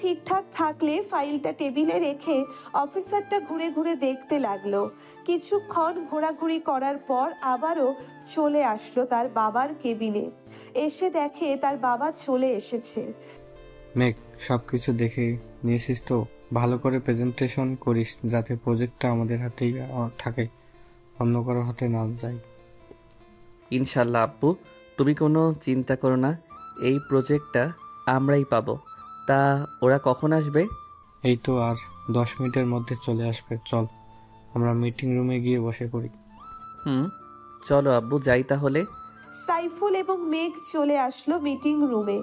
ঠিকঠাক থাকলে ফাইলটা টেবিলে রেখে অফিসারটা ঘুরে ঘুরে দেখতে লাগলো। কিছুক্ষণ ঘোরাঘুরি করার পর আবারও চলে আসলো তার বাবার কেবিনে। এসে দেখে তার বাবা চলে এসেছে। মেঘ, সবকিছু দেখে নিয়েছিস তো? ভালো করে প্রেজেন্টেশন করিস যাতে প্রজেক্টটা আমাদের হাতেই থাকে, অন্য কারো হাতে না যায়। ইনশাল্লাহ আব্বু, তুমি কোনো চিন্তা করো না, এই প্রজেক্টটা আমরাই পাবো। তা ওরা কখন আসবে? এই তো আর 10 মিনিটের মধ্যে চলে আসবে। চল আমরা মিটিং রুমে গিয়ে বসে পড়ি। চলো আব্বু, যাই তাহলে। সাইফুল এবং মেঘ চলে আসলো মিটিং রুমে।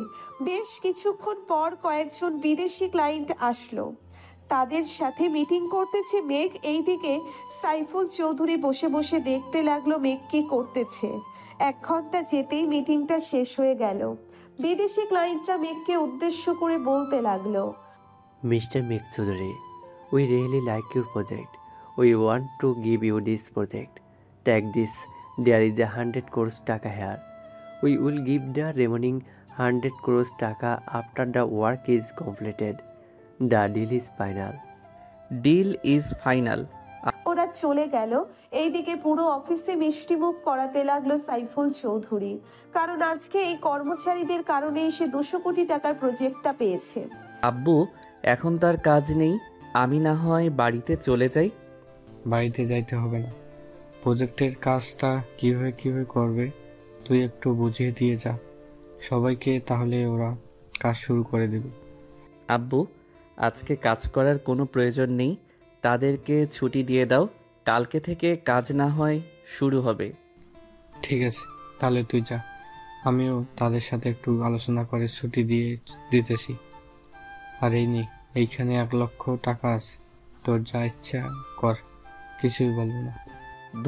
বেশ কিছুক্ষণ পর কয়েকজন বিদেশি ক্লায়েন্ট আসলো, তাদের সাথে মিটিং করতেছে মেঘ। এইদিকে সাইফুল চৌধুরী বসে বসে দেখতে লাগলো মেঘ কি করতেছে। 1 ঘন্টা যেতেই মিটিংটা শেষ হয়ে গেল। বিদেশি ক্লায়েন্টরা মেঘকে উদ্দেশ্য করে বলতে লাগলো, Mr. Meg Choudhury, we really like your project. We want to give you this project. Take this. There is 100 crores taka here. We will give the remaining 100 crores taka after the work is completed. The deal is final. Deal is final. ওরা চলে গেল। এইদিকে পুরো অফিসে মিষ্টিমুখ করাতে লাগলো সাইফুল চৌধুরী, কারণ আজকে এই কর্মচারীদের কারণে সে 200 কোটি টাকার প্রজেক্টটা পেয়েছে। আব্বু, এখন তার কাজ নেই, আমি না হয় বাড়িতে চলে যাই। বাড়িতে যাইতে হবে না, প্রজেক্টের কাজটা কিভাবে করবে তুই একটু বুঝিয়ে দিয়ে যা সবাইকে, তাহলে ওরা কাজ শুরু করে দেবে। আব্বু, আজকে কাজ করার কোনো প্রয়োজন নেই, তাদেরকে ছুটি দিয়ে দাও, কালকে থেকে কাজ না হয় শুরু হবে। ঠিক আছে, তাহলে তুই যা, আমিও তাদের সাথে একটু আলোচনা করে ছুটি দিয়ে দিতেছি। আর এইখানে 1 লক্ষ টাকা আছে, তোর যা ইচ্ছা কর, কিছুই বলবো না।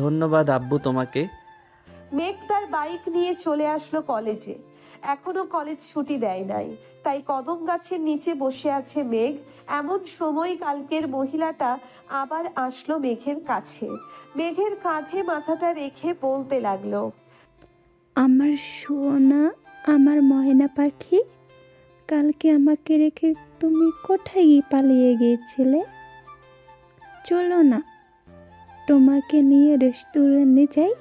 ধন্যবাদ আব্বু তোমাকে। মেঘ তার বাইক নিয়ে চলে আসলো কলেজে। এখনো কলেজ ছুটি দেয় নাই, তাই কদম গাছের নিচে বসে আছে মেঘ। এমন সময় কালকের মহিলাটা আবার আসলো মেঘের কাছে। মেঘের কাঁধে মাথাটা রেখে বলতে লাগলো, আমার সোনা, আমার ময়না পাখি, কালকে আমাকে রেখে তুমি কোথায় পালিয়ে গিয়েছিলে? চলো না, তোমাকে নিয়ে রেস্টুরেন্টে যাই।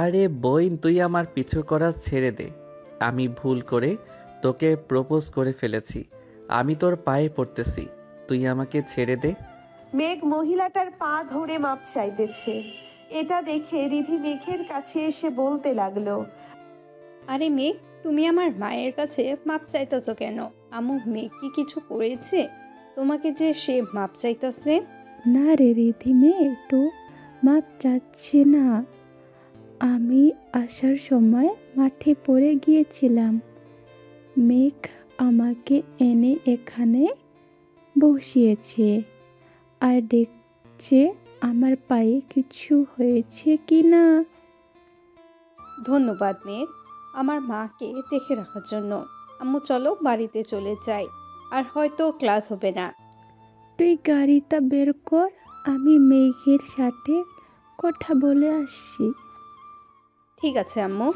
আরে বইন, তুই আমার পিছু করা ছেড়ে দে, আমি ভুল করে তোকে প্রপোজ করে ফেলেছি, আমি তোর পায়ে পড়তেছি, তুই আমাকে ছেড়ে দে। মেঘ মহিলাটার পা ধরে মাপ চাইতেছে। এটা দেখে রিধি মেঘের কাছে এসে বলতে লাগলো, আরে মেঘ, তুমি আমার মায়ের কাছে মাপ চাইতেছো কেন? আম্মু মেঘ কি কিছু করেছে তোমাকে যে সে মাপ চাইতেছে? না রে রিধি, মেয়ে একটু মাপ চাচ্ছে না। আমি আসার সময় মাঠে পড়ে গিয়েছিলাম, মেঘ আমাকে এনে এখানে বসিয়েছে আর দেখছে আমার পায়ে কিছু হয়েছে কি না। ধন্যবাদ মেঘ, আমার মাকে দেখে রাখার জন্য। আম্মু চলো বাড়িতে চলে যাই, আর হয়তো ক্লাস হবে না। তুই গাড়িটা বের কর, আমি মেঘের সাথে কথা বলে আসছি। ঠিক আছে আম্মু।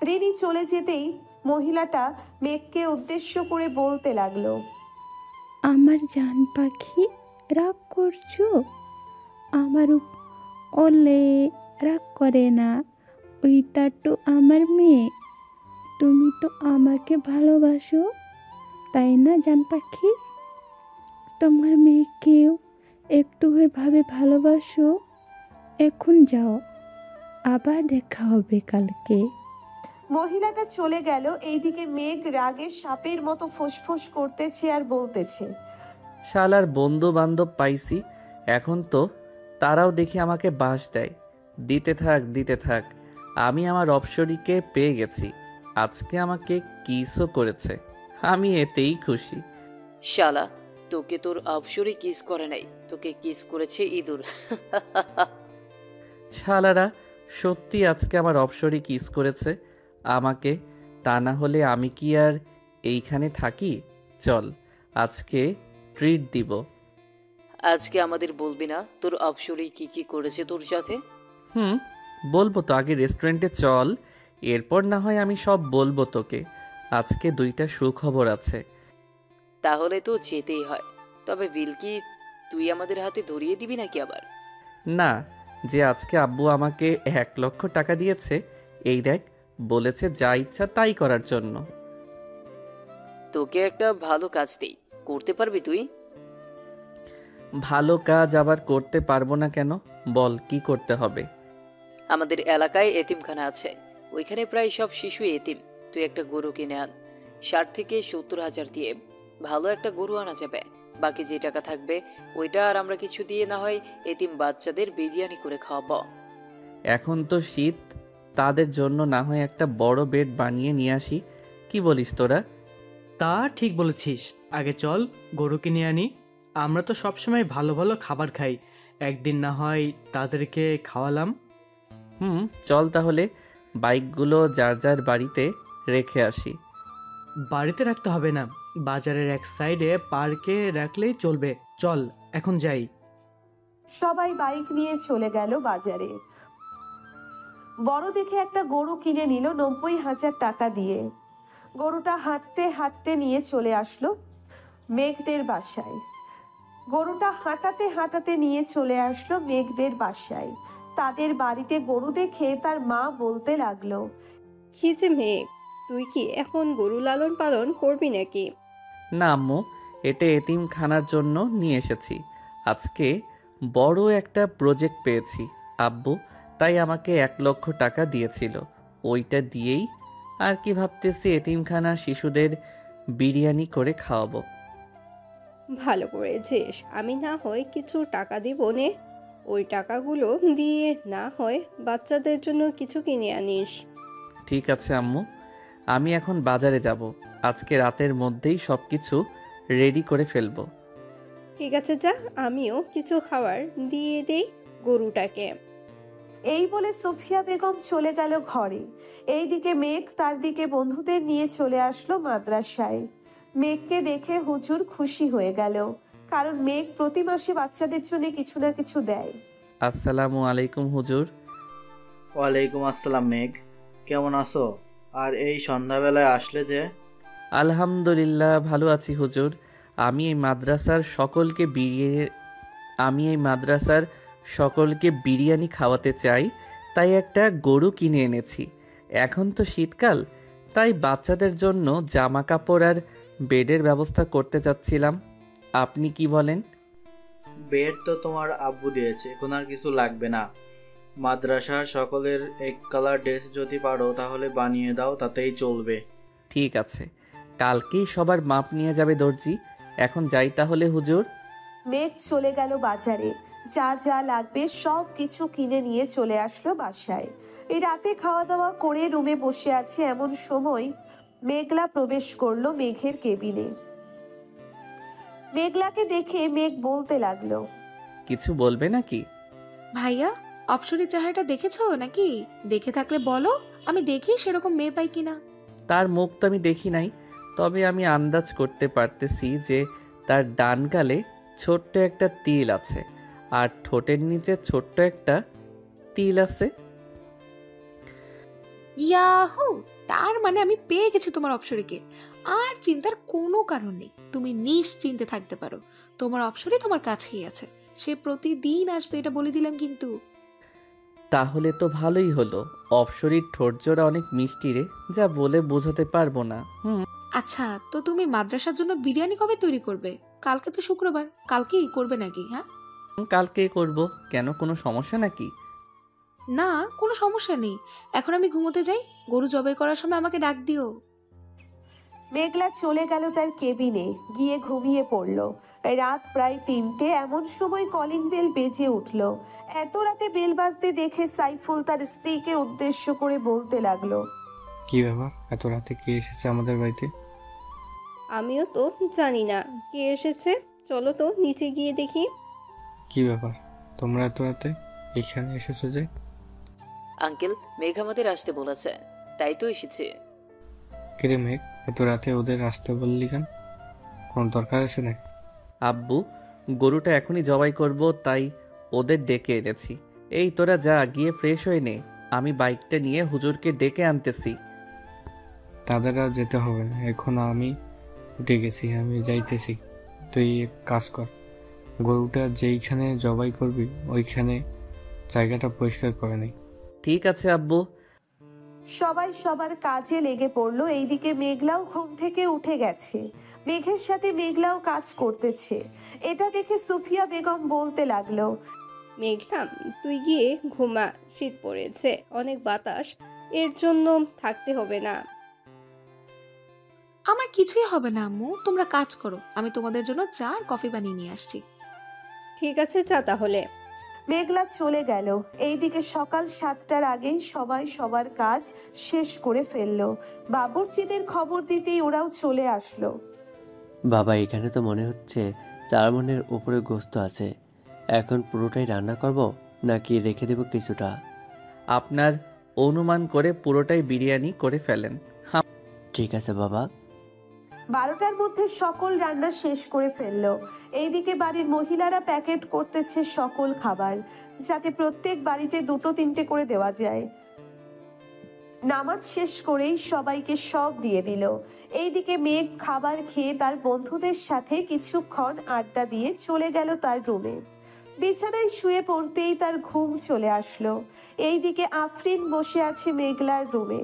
রিনি চলে যেতেই মহিলাটা মেঘকে উদ্দেশ্য করে বলতে লাগলো, আমার জান পাখি, রাগ করছো? আমার ওলে রাগ করে না, ওইটা তো আমার মেয়ে। তুমি তো আমাকে ভালোবাসো, তাই না জান পাখি? তোমার মেয়েকেও একটু ভাবে ভালোবাসো। এখন যাও, আবার দেখা হবে কালকে। মহিলাটা চলে গেল। এইদিকে মেঘ রাগে সাপের মতো ফোঁসফোঁস করতেছে আর বলতেছে, শালার বন্ধু বান্ধব পাইছি, এখন তো তারাও দেখি আমাকে বাস দেয়। দিতে থাক, আমি আমার অপসরীকে পেয়ে গেছি, আজকে আমাকে কিসও করেছে, আমি এতেই খুশি। শালা, তোকে তোর অপসরই কিস করে নাই, তোকে কিস করেছে ইঁদুর। শালারা সত্যি আজকে আমার অপসরী কিস করেছে আমাকে, তা না হলে আমি কি আর এইখানে থাকি? চল আজকে ট্রিট দিব। আজকে আমাদের বলবি না তোর অপসরই কি কি করেছে তোর সাথে? বলবো তো, আগে রেস্টুরেন্টে চল, এরপর না হয় আমি সব বলবো তোকে। আজকে 2টা সুখবর আছে। তাহলে তো যেতেই হয়। তবে বিল কি তুই আমাদের হাতে ধরিয়ে দিবি নাকি আবার? না, যে আজকে আব্বু আমাকে 1 লক্ষ টাকা দিয়েছে, এই দেখ, বলেছে যা ইচ্ছা তাই করার জন্য। তোকে একটা ভালো কাজ দেই, করতে পারবি তুই? ভালো কাজ আবার করতে পারবো না কেন? বল, কি করতে হবে? আমাদের এলাকায় এতিমখানা আছে, ওইখানে প্রায় সব শিশু এতিম। তুই একটা গরু কিনে আন, 60 থেকে 70 হাজার দিয়ে ভালো একটা গরু আনা যাবে। বাকি যে টাকা থাকবে ওইটা আর আমরা কিছু দিয়ে না হয় এতিম বাচ্চাদের বিরিয়ানি করে খাওয়াবো। এখন তো শীত, তাদের জন্য না হয় একটা বড় বেড বানিয়ে নিয়ে আসি। কি বলিস তোরা? তা ঠিক বলেছিস, আগে চল গরু কিনে আনি। আমরা তো সবসময় ভালো ভালো খাবার খাই, একদিন না হয় তাদেরকে খাওয়ালাম। চল তাহলে বাইকগুলো যার যার বাড়িতে রেখে আসি। বাড়িতে রাখতে হবে না, বাজারের এক সাইডে পার্কে রাখলেই চলবে। চল এখন যাই। সবাই বাইক নিয়ে চলে গেল বাজারে। বড় দেখে একটা গরু কিনে নিল 90,000 টাকা দিয়ে। গরুটা হাঁটতে হাঁটতে নিয়ে চলে আসলো মেঘদের বাসায়। গরুটা হাঁটাতে হাঁটাতে নিয়ে চলে আসলো মেঘদের বাসায়। তাদের বাড়িতে গরু দেখে তার মা বলতে লাগলো, কি যে মেঘ, তুই কি এখন গরু লালন পালন করবি নাকি? না আম্মু, এটা এতিমখানার জন্য নিয়ে এসেছি। আজকে বড় একটা প্রজেক্ট পেয়েছি আব্বু, তাই আমাকে 1 লক্ষ টাকা দিয়েছিল। ওইটা দিয়েই আর কি ভাবতেছি, এতিমখানার শিশুদের বিরিয়ানি করে খাওয়াবো। ভালো করেছিস, আমি না হয় কিছু টাকা দিব নে, ওই টাকাগুলো দিয়ে না হয় বাচ্চাদের জন্য কিছু কিনে আনিস। ঠিক আছে আম্মু, আমি এখন বাজারে যাব। আজকে রাতের মধ্যেই সব কিছু রেডি করে ফেলবো। ঠিক আছে, যা, আমিও কিছু খাবার দিয়ে দেই গরুটাকে। এই বলে সুফিয়া বেগম চলে গেল ঘরে। এইদিকে মেঘ তার দিকে বন্ধুদের নিয়ে চলে আসলো মাদ্রাসায়। মেঘকে দেখে হুজুর খুশি হয়ে গেল, কারণ মেঘ প্রতি মাসে বাচ্চাদের জন্য কিছু না কিছু দেয়। আসসালামু আলাইকুম হুজুর। ওয়ালাইকুম আসসালাম মেঘ, কেমন আছো? আর এই সন্ধ্যাবেলায় আসলে যে? আলহামদুলিল্লাহ ভালো আছি হুজুর। আমি এই মাদ্রাসার সকলকে বিরিয়ানি খাওয়াতে চাই, তাই একটা গরু কিনে এনেছি। এখন তো শীতকাল, তাই বাচ্চাদের জন্য জামা কাপড় আর বেডের ব্যবস্থা করতে চাচ্ছিলাম। আপনি কি বলেন? বেড তো তোমার আব্বু দিয়েছে, এখন আর কিছু লাগবে না। মাদ্রাসার সকলের এক কালার ড্রেস যদি পারো তাহলে বানিয়ে দাও, তাতেই চলবে। ঠিক আছে, কালকেই সবার মাপ নিয়ে যাবে দর্জি। এখন যাই তাহলে হুজুর। মেঘ চলে গেল বাজারে, যা যা লাগবে সব কিছু কিনে নিয়ে চলে আসলো বাসায়। এই রাতে খাওয়া দাওয়া করে রুমে বসে আছে এমন সময় মেঘলা প্রবেশ করলো মেঘের কেবিনে। মেঘলাকে দেখে মেঘ বলতে লাগলো, কিছু বলবে নাকি? ভাইয়া, অপসরের চেহারাটা দেখেছো নাকি? দেখে থাকলে বলো, আমি দেখি সেরকম মেয়ে পাই কিনা। তার মুখ তো আমি দেখি নাই, তবে আমি আন্দাজ করতে পারতেছি যে তার ডান গালে ছোট্ট একটা তিল আছে আর ঠোঁটের নিচে ছোট্ট একটা তিল আছে। ইয়াহু, তার মানে আমি পেয়ে গেছি তোমার অপসরীকে। আর চিন্তার কোনো কারণ নেই, তুমি নিশ্চিন্তে থাকতে পারো। তোমার অপসরী তোমার কাছেই আছে, সে প্রতিদিন আসবে, এটা বলে দিলাম কিন্তু। তাহলে তো ভালোই হলো। অপসরীর ঠোঁট জোড়া অনেক মিষ্টি রে, যা বলে বোঝাতে পারবো না। আচ্ছা, তো তুমি মাদ্রাসার জন্য বিরিয়ানি কবে তৈরি করবে? কালকে তো শুক্রবার, কালকেই করবে নাকি? হ্যাঁ, কালকে করব। কেন, কোনো সমস্যা নাকি? না, কোনো সমস্যা নেই। এখন আমি ঘুমোতে যাই, গরু জবাই করার সময় আমাকে ডাক দিও। মেঘলা চলে গেল তার কেবিনে, গিয়ে ঘুমিয়ে পড়ল। রাত প্রায় 3টে, এমন সময় কলিং বেল বেজে উঠল। এত রাতে বেল বাজতে দেখে সাইফুল তার স্ত্রীকে উদ্দেশ্য করে বলতে লাগলো, কি ব্যাপার, এত রাতে কে এসেছে আমাদের বাড়িতে? আমিও তো জানি না কে এসেছে, চলো তো নিচে গিয়ে দেখি। কি ব্যাপার, তোমরা এত রাতে এখানে এসেছো যে? আঙ্কেল, মেঘ আমাদের আসতে বলেছে, তাই তো এসেছে। কিরে মেঘ, এত রাতে ওদের আসতে বললি কেন? কোনো দরকার আছে নাকি? আব্বু, গরুটা এখনই জবাই করব, তাই ওদের ডেকে এনেছি। এই তোরা যা, গিয়ে ফ্রেশ হয়ে নে, আমি বাইকটা নিয়ে হুজুরকে ডেকে আনতেছি। তাদের আর যেতে হবে না, এখন আমি উঠে গেছি, আমি যাইতেছি। তুই এক কাজ কর, গরুটা যেইখানে জবাই করবি ওইখানে জায়গাটা পরিষ্কার করে নেই। ঠিক আছে আব্বু। সবাই সবার কাজে লেগে পড়লো। এইদিকে মেঘলাও ঘুম থেকে উঠে গেছে। মেঘের সাথে মেঘলাও কাজ করতেছে। এটা দেখে সুফিয়া বেগম বলতে লাগলো, মেঘলাম, তুই গিয়ে ঘুমা, শীত পড়েছে, অনেক বাতাস, এর জন্য থাকতে হবে না। আমার কিছুই হবে না আম্মু, তোমরা কাজ করো, আমি তোমাদের জন্য চা আর কফি বানিয়ে নিয়ে আসছি। ঠিক আছে, যা তাহলে। মেঘলা চলে গেল। এইদিকে সকাল 7টার আগেই সবাই সবার কাজ শেষ করে ফেললো। বাবুর্চিদের খবর দিতেই ওরাও চলে আসলো। বাবা, এখানে তো মনে হচ্ছে 4 মণের উপরে গোস্ত আছে। এখন পুরোটাই রান্না করব নাকি রেখে দেব কিছুটা? আপনার অনুমান করে পুরোটাই বিরিয়ানি করে ফেলেন। ঠিক আছে বাবা। 12টার মধ্যে সকল রান্না শেষ করে ফেললো। এইদিকে বাড়ির মহিলারা প্যাকেট করতেছে সকল খাবার, যাতে প্রত্যেক বাড়িতে 2-3টে করে দেওয়া যায়। নামাজ শেষ করেই সবাইকে সব দিয়ে দিল। এইদিকে মেঘ খাবার খেয়ে তার বন্ধুদের সাথে কিছুক্ষণ আড্ডা দিয়ে চলে গেল তার রুমে। বিছানায় শুয়ে পড়তেই তার ঘুম চলে আসলো। এইদিকে আফরিন বসে আছে মেঘলার রুমে।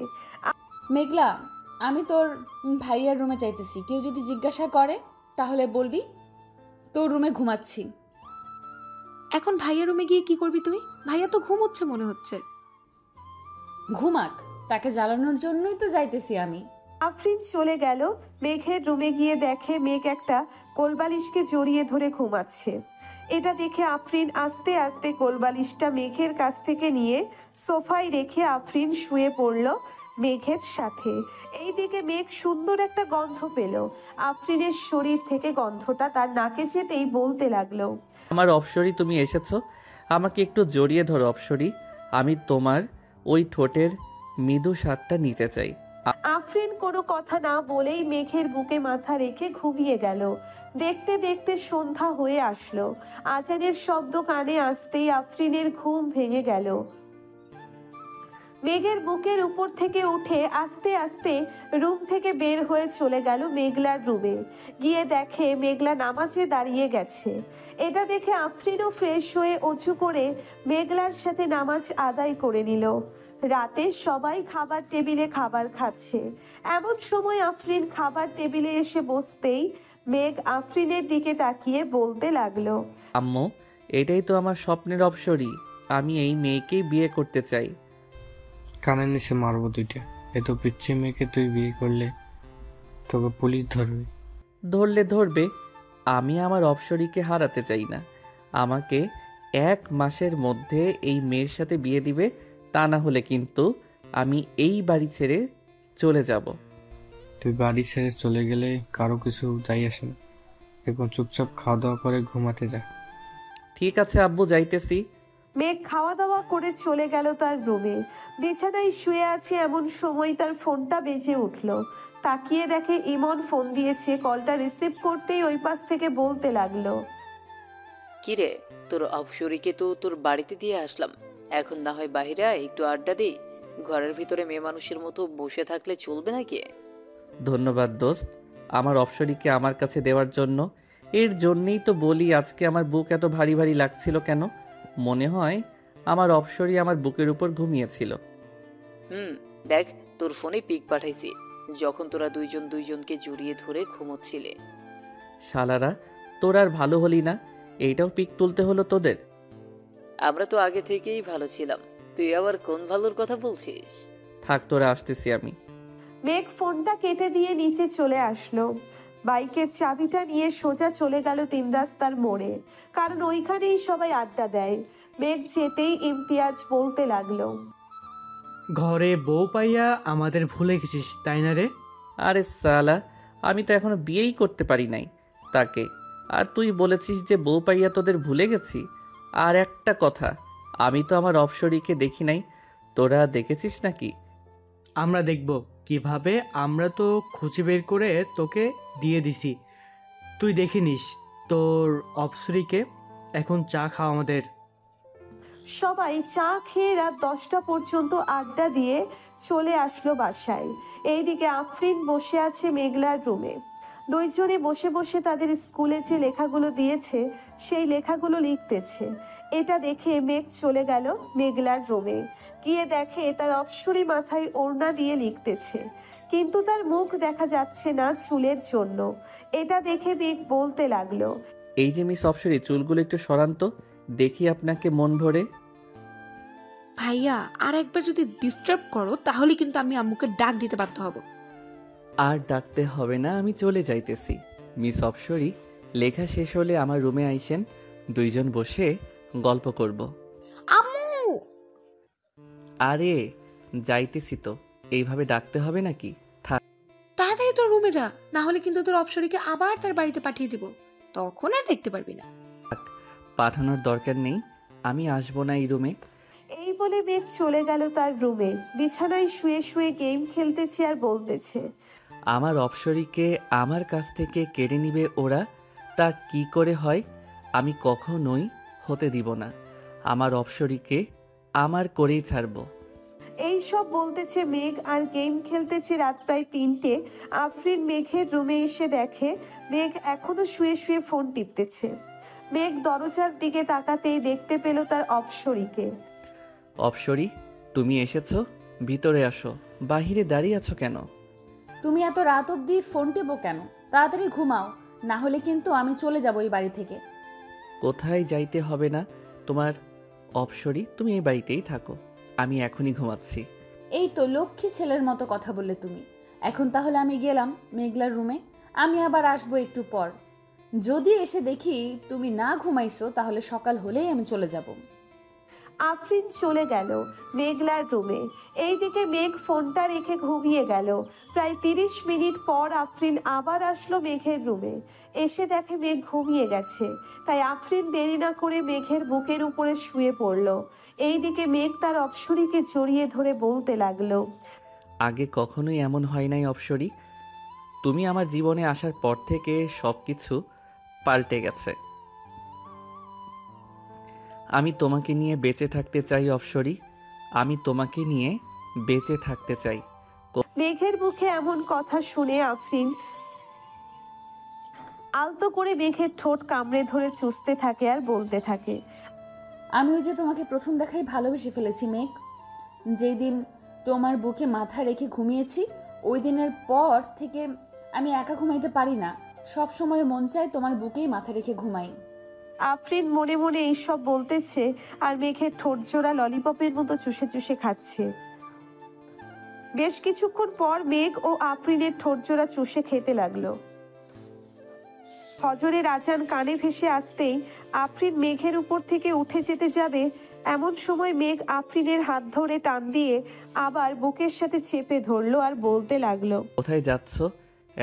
মেঘলা, আমি তোর ভাইয়ার রুমে চাইতেছি। কেউ যদি জিজ্ঞাসা করে তাহলে বলবি তোর রুমে ঘুমাচ্ছি। এখন ভাইয়ার রুমে গিয়ে কি করবি তুই? ভাইয়া তো ঘুমোচ্ছে মনে হচ্ছে। ঘুমাক, তাকে জ্বালানোর জন্যই তো যাইতেছি আমি। আফরিন চলে গেল। মেঘের রুমে গিয়ে দেখে মেঘ একটা কোলবালিশকে জড়িয়ে ধরে ঘুমাচ্ছে। এটা দেখে আফরিন আস্তে আস্তে কোলবালিশটা মেঘের কাছ থেকে নিয়ে সোফায় রেখে আফরিন শুয়ে পড়ল মেঘের সাথে। এইদিকে মেঘ সুন্দর একটা গন্ধ পেল। আফরিনের শরীর থেকে গন্ধটা তার নাকে যেতেই বলতে লাগলো, আমার অপসরি, তুমি এসেছো, আমাকে একটু জড়িয়ে ধরো অপসরি, আমি তোমার ওই ঠোঁটের মৃদু স্বাদটা নিতে চাই। আফরিন কোনো কথা না বলেই মেঘের বুকে মাথা রেখে ঘুমিয়ে গেল। দেখতে দেখতে সন্ধ্যা হয়ে আসলো। আজানের শব্দ কানে আসতেই আফরিনের ঘুম ভেঙে গেল। মেঘের বুকের উপর থেকে উঠে আস্তে আস্তে রুম থেকে বের হয়ে চলে গেল মেঘলার রুমে। গিয়ে দেখে মেঘলা নামাজে দাঁড়িয়ে গেছে। এটা দেখে আফরিনও ফ্রেশ হয়ে অজু করে মেঘলার সাথে নামাজ আদায় করে নিল। রাতে সবাই খাবার টেবিলে খাবার খাচ্ছে। এমন সময় আফরিন খাবার টেবিলে এসে বসতেই মেঘ আফরিনের দিকে তাকিয়ে বলতে লাগলো, আম্মু, এটাই তো আমার স্বপ্নের অপসরি, আমি এই মেয়েকেই বিয়ে করতে চাই। কানের নিচে মারবো 2টা। এত পিচ্ছি মেয়েকে তুই বিয়ে করলে তোকে পুলিশ ধরবে। ধরলে ধরবে, আমি আমার অপসরিকে হারাতে চাই না। আমাকে 1 মাসের মধ্যে এই মেয়ের সাথে বিয়ে দিবে, তা না হলে কিন্তু আমি এই বাড়ি ছেড়ে চলে যাব। তুই বাড়ি ছেড়ে চলে গেলে কারো কিছু যাই আসে না। এখন চুপচাপ খাওয়া দাওয়া করে ঘুমাতে যা। ঠিক আছে আব্বু, যাইতেছি। মেঘ খাওয়া দাওয়া করে চলে গেল তার রুমে। বিছানায় শুয়ে আছে এমন সময় তার ফোনটা বেজে উঠল। তাকিয়ে দেখে ইমন ফোন দিয়েছে। কলটা রিসিভ করতেই ওই পাশ থেকে বলতে লাগলো, কিরে, তোর অপসরীকে তো তোর বাড়িতে দিয়ে আসলাম, এখন না হয় বাইরে একটু আড্ডা দিই। ঘরের ভিতরে মেয়ে মানুষের মতো বসে থাকলে চলবে নাকি? ধন্যবাদ দোস্ত, আমার অপসরিকে আমার কাছে দেওয়ার জন্য। এর জন্যেই তো বলি আজকে আমার বুক এত ভারী ভারী লাগছিল কেন। মনে হয় আমার অপসরি আমার বুকের উপর ঘুমিয়েছিল। দেখ, তোর ফোনে পিক পাঠাইছি, যখন তোরা দুইজনকে জড়িয়ে ধরে ঘুমোচ্ছিলে। শালারা, তোর আর ভালো হলি না, এইটাও পিক তুলতে হলো তোদের? আমরা তো আগে থেকেই ভালো ছিলাম, তুই আবার কোন ভালোর কথা বলছিস? থাক, তোরা আসতেছি আমি। মেঘ ফোনটা কেটে দিয়ে নিচে চলে আসলো। বাইকের চাবিটা নিয়ে সোজা চলে গেল 3 রাস্তার মোড়ে, কারণ ওইখানেই সবাই আড্ডা দেয়। মেঘ যেতেই ইমতিয়াজ বলতে লাগলো, ঘরে বউ পাইয়া আমাদের ভুলে গেছিস তাই না রে? আরে সালা, আমি তো এখনো বিয়েই করতে পারি নাই তাকে, আর তুই বলেছিস যে বউ পাইয়া তোদের ভুলে গেছি। আর একটা কথা, আমি তো আমার অপসরিকে দেখি নাই, তোরা দেখেছিস নাকি? আমরা দেখব কিভাবে, আমরা তো খুঁজে বের করে তোকে দিয়ে দিছি, তুই দেখে নিস তোর অপসরীকে। এখন চা খাও আমাদের। সবাই চা খেয়ে রাত 10টা পর্যন্ত আড্ডা দিয়ে চলে আসলো বাসায়। এইদিকে আফরিন বসে আছে মেঘলার রুমে। দুইজনে বসে বসে তাদের স্কুলে যে লেখাগুলো দিয়েছে সেই লেখাগুলো লিখতেছে। এটা দেখে মেঘ চলে গেল মেঘলার রুমে। গিয়ে দেখে তার অপসরী মাথায় ওড়না দিয়ে লিখতেছে, কিন্তু তার মুখ দেখা যাচ্ছে না চুলের জন্য। এটা দেখে মেঘ বলতে লাগলো, এই যে মিস অপসরি, চুলগুলো একটু সরান তো, দেখি আপনাকে মন ভরে। ভাইয়া আর একবার যদি ডিস্টার্ব করো তাহলে কিন্তু আমি আম্মুকে ডাক দিতে বাধ্য হব। আর ডাকতে হবে না, আমি চলে যাইতেছি। মিস অপসরি, লেখা শেষ হলে আমার রুমে আইসেন, দুইজন বসে গল্প করব। আম্মু! আরে যাইতেছি তো, এইভাবে ডাকতে হবে নাকি? থাক। তাড়াতাড়ি তোর রুমে যা, না হলে কিন্তু তোর অপসরীকে আবার তার বাড়িতে পাঠিয়ে দিব, তখন আর দেখতে পারবি না। পাঠানোর দরকার নেই, আমি আসবো না এই রুমে। এই বলে মেঘ চলে গেল তার রুমে। বিছানায় শুয়ে শুয়ে গেম খেলতেছে আর বলতেছে, আমার অপসরীকে আমার কাছ থেকে কেড়ে নিবে ওরা, তা কি করে হয়? আমি কখনোই হতে দিব না। আমার অপসরীকে আমার করেই ছাড়বো। এই সব বলতেছে মেঘ আর গেম খেলতেছে। রাত প্রায় 3টে। আফরিন মেঘের রুমে এসে দেখে মেঘ এখনো শুয়ে শুয়ে ফোন টিপতেছে। মেঘ দরজার দিকে তাকাতেই দেখতে পেল তার অপসরীকে। অপসরী, তুমি এসেছো? ভিতরে আসো। বাহিরে দাঁড়িয়ে আছো কেন? তুমি এত রাত অবধি ফোন টেপো কেন? তাড়াতাড়ি ঘুমাও, না হলে কিন্তু আমি চলে যাব এই বাড়ি থেকে। কোথায় যাইতে হবে না তোমার। অপসরী, তুমি এই বাড়িতেই থাকো, আমি এখনই ঘুমাচ্ছি। এই তো লক্ষ্মী ছেলের মতো কথা বললে তুমি। এখন তাহলে আমি গেলাম মেঘলার রুমে, আমি আবার আসবো একটু পর। যদি এসে দেখি তুমি না ঘুমাইছো তাহলে সকাল হলেই আমি চলে যাব। আফরিন চলে গেল মেঘলার রুমে। এইদিকে মেঘ ফোনটা রেখে ঘুমিয়ে গেল। প্রায় 30 মিনিট পর আফরিন আবার আসলো মেঘের রুমে। এসে দেখে মেঘ ঘুমিয়ে গেছে, তাই আফরিন দেরি না করে মেঘের বুকের উপরে শুয়ে পড়ল। এইদিকে মেঘ তার অপসরীকে জড়িয়ে ধরে বলতে লাগলো, আগে কখনোই এমন হয় নাই অপসরী, তুমি আমার জীবনে আসার পর থেকে সবকিছু পাল্টে গেছে। আমি তোমাকে নিয়ে বেঁচে থাকতে চাই অপসরী, আমি তোমাকে নিয়ে বেঁচে থাকতে চাই। মেঘের মুখে এমন কথা শুনে আফরিন আলতো করে মেঘের ঠোঁট কামড়ে ধরে চুষতে থাকে আর বলতে থাকে, আমি ওই যে তোমাকে প্রথম দেখাই ভালোবেসে ফেলেছি মেঘ। যেই দিন তোমার বুকে মাথা রেখে ঘুমিয়েছি ওই দিনের পর থেকে আমি একা ঘুমাইতে পারি না, সব সময় মন চায় তোমার বুকেই মাথা রেখে ঘুমাই। আফরিন মনে মনে এইসব বলতেছে আর মেঘের ঠোঁট জোড়া ললিপপের মতো চুষে চুষে খাচ্ছে। বেশ কিছুক্ষণ পর মেঘ ও আফরিনের ঠোঁট জোড়া চুষে খেতে লাগলো। ফজরের আজান কানে ভেসে আসতেই আফরিন মেঘের উপর থেকে উঠে যেতে যাবে, এমন সময় মেঘ আফরিনের হাত ধরে টান দিয়ে আবার বুকের সাথে চেপে ধরলো আর বলতে লাগলো, কোথায় যাচ্ছ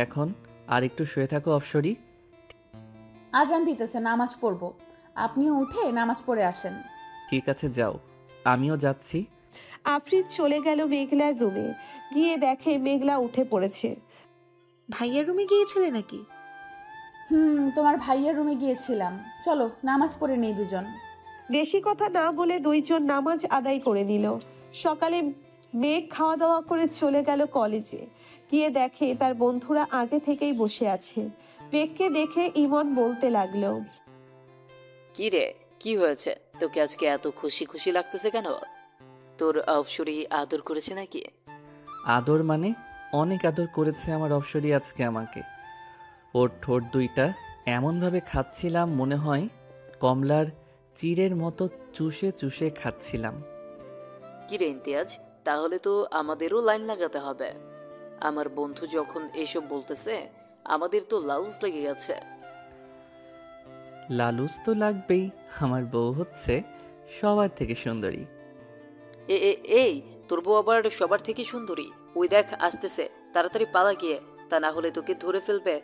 এখন? আর একটু শুয়ে থাকো অপসরী। আজান দিতেছে, নামাজ পড়বো, আপনিও উঠে নামাজ পড়ে আসেন। ঠিক আছে যাও, আমিও যাচ্ছি। আফরিন চলে গেল মেঘলার রুমে। গিয়ে দেখে মেঘলা উঠে পড়েছে। ভাইয়ার রুমে গিয়েছিলে নাকি? তোমার ভাইয়ের রুমে গিয়েছিলাম, চলো নামাজ পড়ে নেই দুজন। বেশি কথা না বলে দুইজন নামাজ আদায় করে নিল। সকালে মেঘ খাওয়া দাওয়া করে চলে গেল কলেজে। গিয়ে দেখে তার বন্ধুরা আগে থেকেই বসে আছে। মেঘকে দেখে ইমন বলতে লাগলো, কি রে, কি হয়েছে? তোকে আজকে এত খুশি খুশি লাগতেছে কেন? তোর অপসরী আদর করেছে নাকি? আদর মানে? অনেক আদর করেছে আমার অপসরী আজকে আমাকে। ওর ঠোঁট দুইটা এমনভাবে খাচ্ছিলাম মনে হয় কমলার চিড়ের মতো চুষে চুষে খাচ্ছিলাম। কি রে ইমতিয়াজ, তাহলে তো আমাদেরও লাইন লাগাতে হবে। আমার বন্ধু যখন এসব বলতেছে আমাদের তো লালুস লেগে গেছে। লালুস তো লাগবেই, আমার বউ হচ্ছে সবার থেকে সুন্দরী। এই তোর বউ আবার সবার থেকে সুন্দরী? ওই দেখ আসতেছে, তাড়াতাড়ি পালা গিয়ে, তা না হলে তোকে ধরে ফেলবে।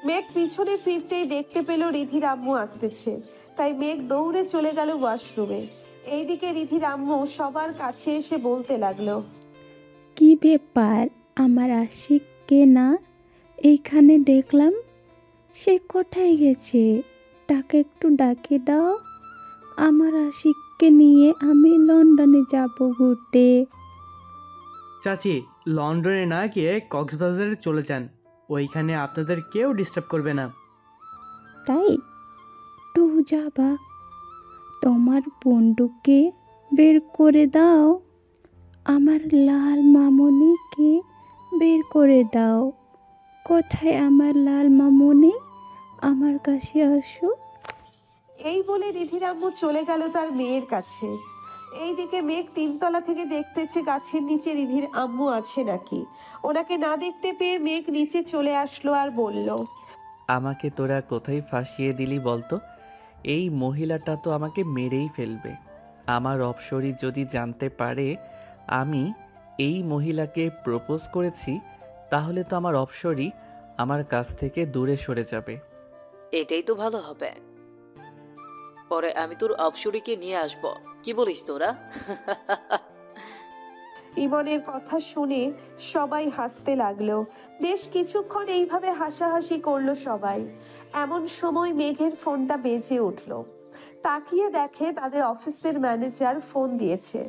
মেঘ পিছনে ফিরতেই দেখতে পেল রিধির আম্মু আসতেছে, তাই মেঘ দৌড়ে চলে গেল ওয়াশরুমে। এইদিকে রিধির আম্মু সবার কাছে এসে বলতে লাগলো, কি ব্যাপার, আমার আশিককে না এইখানে দেখলাম, সে কোথায় গেছে? তাকে একটু ডাকে দাও, আমার আশিককে নিয়ে আমি লন্ডনে যাব ঘুরতে। চাচি, লন্ডনে না গিয়ে কক্সবাজারে চলে যান, ওইখানে আপনাদের কেউ ডিস্টার্ব করবে না। তাই টু যাবা, তোমার বন্দুককে বের করে দাও, আমার লাল মামুনিকে বের করে দাও। কোথায় আমার লাল মামুনি? আমার কাছে আসো। এই বলে রিধির আম্মু চলে গেল তার মেয়ের কাছে। এইদিকে মেঘ তিনতলা থেকে দেখতেছে গাছের নিচে রিধির আম্মু আছে নাকি। ওনাকে না দেখতে পেয়ে মেঘ নিচে চলে আসলো আর বলল, আমাকে তোরা কোথায় ফাঁসিয়ে দিলি বলতো? এই মহিলাটা তো আমাকে মেরেই ফেলবে। আমার অপসরি যদি জানতে পারে আমি এই মহিলাকে প্রপোজ করেছি, তাহলে তো আমার অপসরি আমার কাছ থেকে দূরে সরে যাবে। এটাই তো ভালো হবে। পরে আমি তোর অপসরীকে নিয়ে আসব, কি বলিস তোরা? ইমনের কথা শুনে সবাই হাসতে লাগলো। বেশ কিছুক্ষণ এইভাবে হাসাহাসি করলো সবাই। এমন সময় মেঘের ফোনটা বেজে উঠলো। তাকিয়ে দেখে তাদের অফিসের ম্যানেজার ফোন দিয়েছে।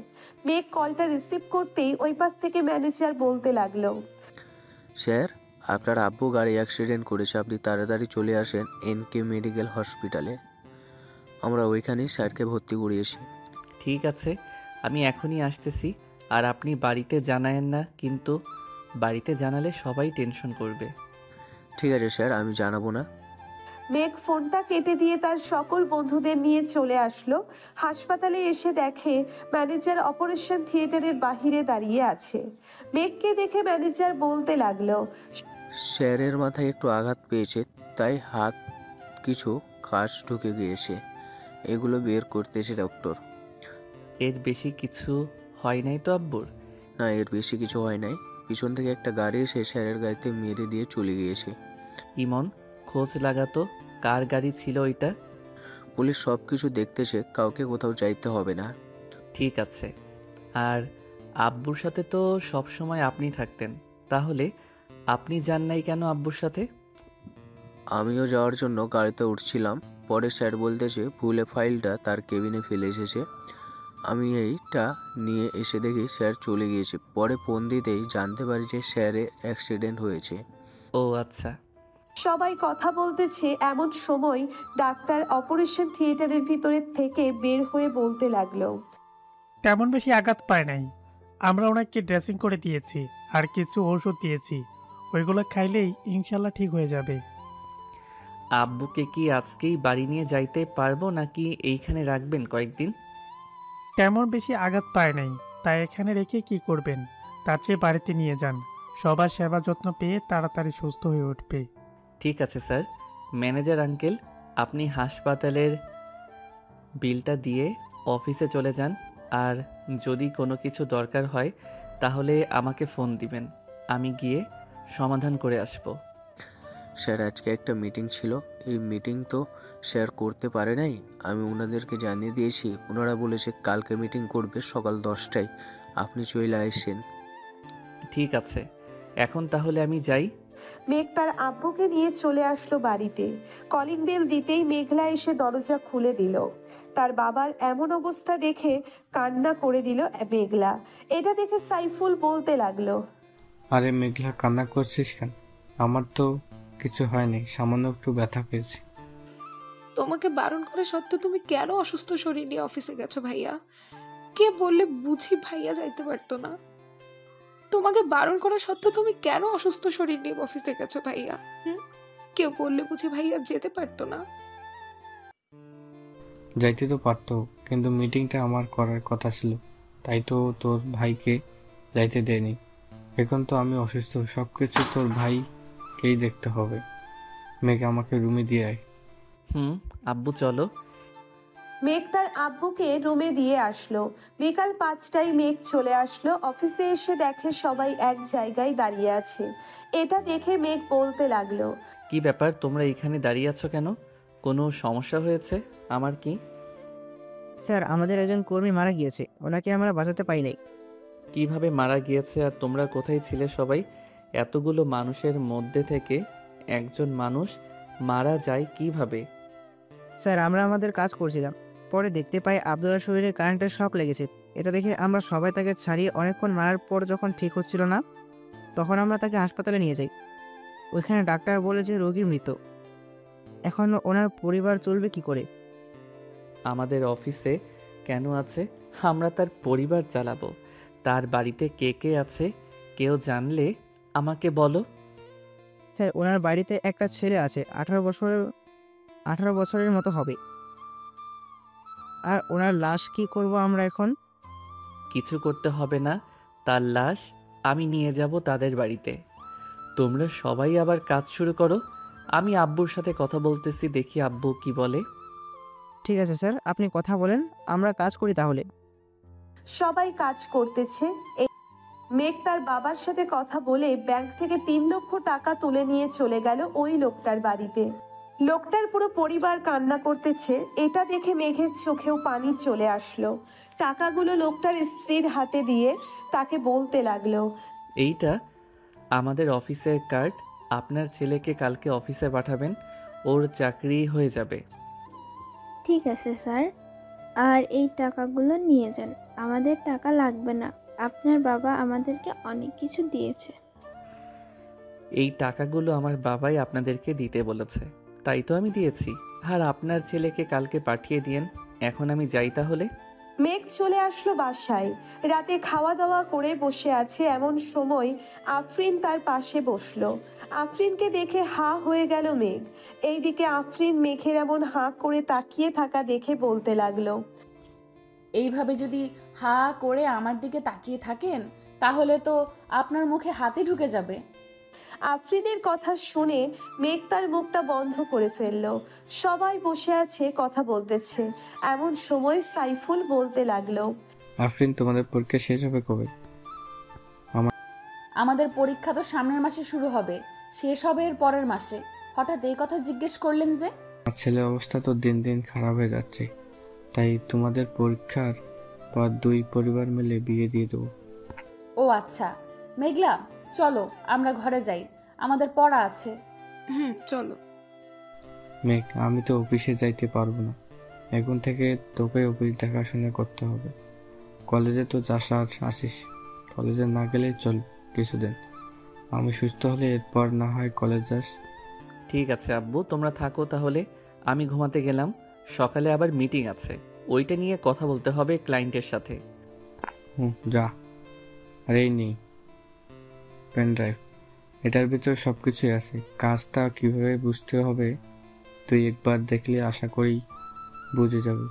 মেঘ কলটা রিসিভ করতেই ওই পাশ থেকে ম্যানেজার বলতে লাগলো, স্যার, আপনার আব্বু গাড়ি অ্যাক্সিডেন্ট করেছে, আপনি তাড়াতাড়ি চলে আসেন এনকে মেডিকেল হসপিটালে। আমরা ওইখানেই স্যারকে ভর্তি করিয়েছি। ঠিক আছে, আমি এখনই আসতেছি। আর আপনি বাড়িতে জানায়েন না, কিন্তু বাড়িতে জানালে সবাই টেনশন করবে। ঠিক আছে স্যার, আমি জানাবো না। মেঘ ফোনটা কেটে দিয়ে তার সকল বন্ধুদের নিয়ে চলে আসলো। হাসপাতালে এসে দেখে ম্যানেজার অপারেশন থিয়েটারের বাহিরে দাঁড়িয়ে আছে। মেঘকে দেখে ম্যানেজার বলতে লাগলো, স্যারের মাথায় একটু আঘাত পেয়েছে, তাই হাত কিছু কাজ ঢুকে গিয়েছে, এগুলো বের করতেছে ডক্টর। এর বেশি কিছু হয় নাই তো আব্বুর? না, এর বেশি কিছু হয় নাই। পিছন থেকে একটা গাড়ি এসে স্যারের গাড়িতে মেরে দিয়ে চলে গিয়েছে। ইমন, খোঁজ লাগাতো কার গাড়ি ছিল ওইটা। পুলিশ সব কিছু দেখতেছে, কাউকে কোথাও যাইতে হবে না। ঠিক আছে। আর আব্বুর সাথে তো সব সময় আপনি থাকতেন, তাহলে আপনি যান নাই কেন আব্বুর সাথে? আমিও যাওয়ার জন্য গাড়িতে উঠছিলাম, পরে স্যার বলতেছে ভুলে ফাইলটা তার কেবিনে ফেলে এসেছে। আমি এইটা নিয়ে এসে দেখি স্যার চলে গিয়েছে। পরে ফোন দিতেই জানতে পারি যে স্যারের অ্যাক্সিডেন্ট হয়েছে। ও আচ্ছা। সবাই কথা বলতেছে এমন সময় ডাক্তার অপারেশন থিয়েটারের ভিতরে থেকে বের হয়ে বলতে লাগলো, তেমন বেশি আঘাত পায় নাই। আমরা ওনাকে ড্রেসিং করে দিয়েছি আর কিছু ওষুধ দিয়েছি, ওইগুলো খাইলেই ইনশাল্লাহ ঠিক হয়ে যাবে। আব্বুকে কি আজকেই বাড়ি নিয়ে যাইতে পারবো নাকি এইখানে রাখবেন কয়েকদিন? তেমন বেশি আঘাত পায় নাই, তাই এখানে রেখে কি করবেন? তার চেয়ে বাড়িতে নিয়ে যান, সবার সেবা যত্ন পেয়ে তাড়াতাড়ি সুস্থ হয়ে উঠবে। ঠিক আছে স্যার। ম্যানেজার আঙ্কেল, আপনি হাসপাতালের বিলটা দিয়ে অফিসে চলে যান, আর যদি কোনো কিছু দরকার হয় তাহলে আমাকে ফোন দিবেন, আমি গিয়ে সমাধান করে আসব। স্যার, আজকে একটা মিটিং ছিল, এই মিটিং তো স্যার করতে পারে নাই। আমি ওনাদেরকে জানিয়ে দিয়েছি, ওনারা বলেছে কালকে মিটিং করবে সকাল 10টায়, আপনি চলে আসেন। ঠিক আছে, এখন তাহলে আমি যাই। মেঘ তার আব্বুকে নিয়ে চলে আসলো বাড়িতে। কলিং বেল দিতেই মেঘলা এসে দরজা খুলে দিল। তার বাবার এমন অবস্থা দেখে কান্না করে দিল মেঘলা। এটা দেখে সাইফুল বলতে লাগলো, আরে মেঘলা, কান্না করছিস কেন? আমার তো কিছু হয়নি, সামান্য একটু ব্যথা পেয়েছি। তোমাকে বারণ করে সত্ত্বেও তুমি কেন অসুস্থ শরীর নিয়ে অফিসে গেছো ভাইয়া? কে বললে বুঝি ভাইয়া যাইতে পারতো না? তোমাকে বারণ করা সত্ত্বেও তুমি কেন অসুস্থ শরীর নিয়ে অফিসে গেছো ভাইয়া? কেউ বললে বুঝি ভাইয়া যেতে পারতো না? যাইতে তো পারতো, কিন্তু মিটিংটা আমার করার কথা ছিল, তাই তো তোর ভাইকে যাইতে দেয়নি। এখন তো আমি অসুস্থ, সবকিছু তোর ভাইকেই দেখতে হবে। মেঘ, আমাকে রুমে দিয়ে আয়। আব্বু চলো। মেঘ তার আব্বুকে রুমে দিয়ে আসলো। বিকাল 5টায় মেঘ চলে আসলো। অফিসে এসে দেখে সবাই এক জায়গায় দাঁড়িয়ে আছে। এটা দেখে মেঘ বলতে লাগলো, কি ব্যাপার, তোমরা এখানে দাঁড়িয়ে আছো কেন? কোনো সমস্যা হয়েছে? আমার কি? স্যার, আমাদের একজন কর্মী মারা গিয়েছে, ওনাকে আমরা বাঁচাতে পারি নাই। কিভাবে মারা গিয়েছে আর তোমরা কোথায় ছিলে সবাই? এতগুলো মানুষের মধ্যে থেকে একজন মানুষ মারা যায় কিভাবে? স্যার, আমরা আমাদের কাজ করছিলাম, পরে দেখতে পাই আব্দুল্লাহর শরীরে কারেন্টের শক লেগেছে। এটা দেখে আমরা সবাই তাকে ছাড়িয়ে অনেকক্ষণ মারার পর যখন ঠিক হচ্ছিল না, তখন আমরা তাকে হাসপাতালে নিয়ে যাই। ওইখানে ডাক্তার বলেছে রোগী মৃত। এখন ওনার পরিবার চলবে কি করে? আমাদের অফিসে কেন আছে? আমরা তার পরিবার চালাবো। তার বাড়িতে কে কে আছে কেউ জানলে আমাকে বলো। স্যার, ওনার বাড়িতে একটা ছেলে আছে, 18 বছরের মতো হবে। আর ওনার লাশ কি করব আমরা এখন? কিছু করতে হবে না, তার লাশ আমি নিয়ে যাব তাদের বাড়িতে। তোমরা সবাই আবার কাজ শুরু করো। আমি আব্বুর সাথে কথা বলতেছি, দেখি আব্বু কি বলে। ঠিক আছে স্যার, আপনি কথা বলেন, আমরা কাজ করি তাহলে। সবাই কাজ করতেছে। মেঘ তার বাবার সাথে কথা বলে ব্যাংক থেকে 3 লক্ষ টাকা তুলে নিয়ে চলে গেল ওই লোকটার বাড়িতে। লোকটার পুরো পরিবার কান্না করতেছে। এটা দেখে মেঘের চোখেও পানি চলে আসলো। টাকাগুলো লোকটার স্ত্রীর হাতে দিয়ে তাকে বলতে লাগলো, এইটা আমাদের অফিসের কার্ড। আপনার ছেলেকে কালকে অফিসে পাঠাবেন, ওর চাকরি হয়ে যাবে। ঠিক আছে স্যার, আর এই টাকাগুলো নিয়ে যান। আমাদের টাকা লাগবে না, আপনার বাবা আমাদেরকে অনেক কিছু দিয়েছে। এই টাকাগুলো আমার বাবাই আপনাদেরকে দিতে বলেছে, তাই তো আমি দিয়েছি। আর আপনার ছেলেকে কালকে পাঠিয়ে দিয়েন। এখন আমি যাই তাহলে। মেঘ চলে আসলো বাসায়। রাতে খাওয়া দাওয়া করে বসে আছে, এমন সময় আফরিন তার পাশে বসলো। আফরিনকে দেখে হা হয়ে গেল মেঘ। এইদিকে আফরিন মেঘের এমন হাঁ করে তাকিয়ে থাকা দেখে বলতে লাগলো, এইভাবে যদি হা করে আমার দিকে তাকিয়ে থাকেন তাহলে তো আপনার মুখে হাতে ঢুকে যাবে। আফরিনের কথা শুনে মেঘ তার মুখটা বন্ধ করে ফেললো। সবাই বসে আছে, কথা বলতেছে। এমন সময় সাইফুল বলতে লাগলো, আফরিন, তোমাদের পরীক্ষা শেষ হবে কবে? আমাদের পরীক্ষা তো সামনের মাসে শুরু হবে, শেষ হবে এর পরের মাসে। হঠাৎ এই কথা জিজ্ঞেস করলেন যে? আমার ছেলের অবস্থা তো দিন দিন খারাপ হয়ে যাচ্ছে, তাই তোমাদের পরীক্ষার পর 2 পরিবার মিলে বিয়ে দিয়ে দেবো। ও আচ্ছা, মেঘলা চলো আমরা ঘরে যাই, আমাদের পড়া আছে। চলো। মেঘ, আমি তো অফিসে যাইতে পারবো না। এখন থেকে তোকে অফিস দেখাশোনা করতে হবে। কলেজে তো যাস আর আসিস, কলেজে না গেলে চল কিছুদিন। আমি সুস্থ হলে এরপর না হয় কলেজ যাস। ঠিক আছে আব্বু, তোমরা থাকো তাহলে। আমি ঘুমাতে গেলাম, সকালে আবার মিটিং আছে, ওইটা নিয়ে কথা বলতে হবে ক্লায়েন্টের সাথে। যা। আর এই নেই পেন ড্রাইভ, এটার ভিতরে সব কিছুই আছে। কাজটা কিভাবে বুঝতে হবে তুই একবার দেখলে আশা করি বুঝে যাবে,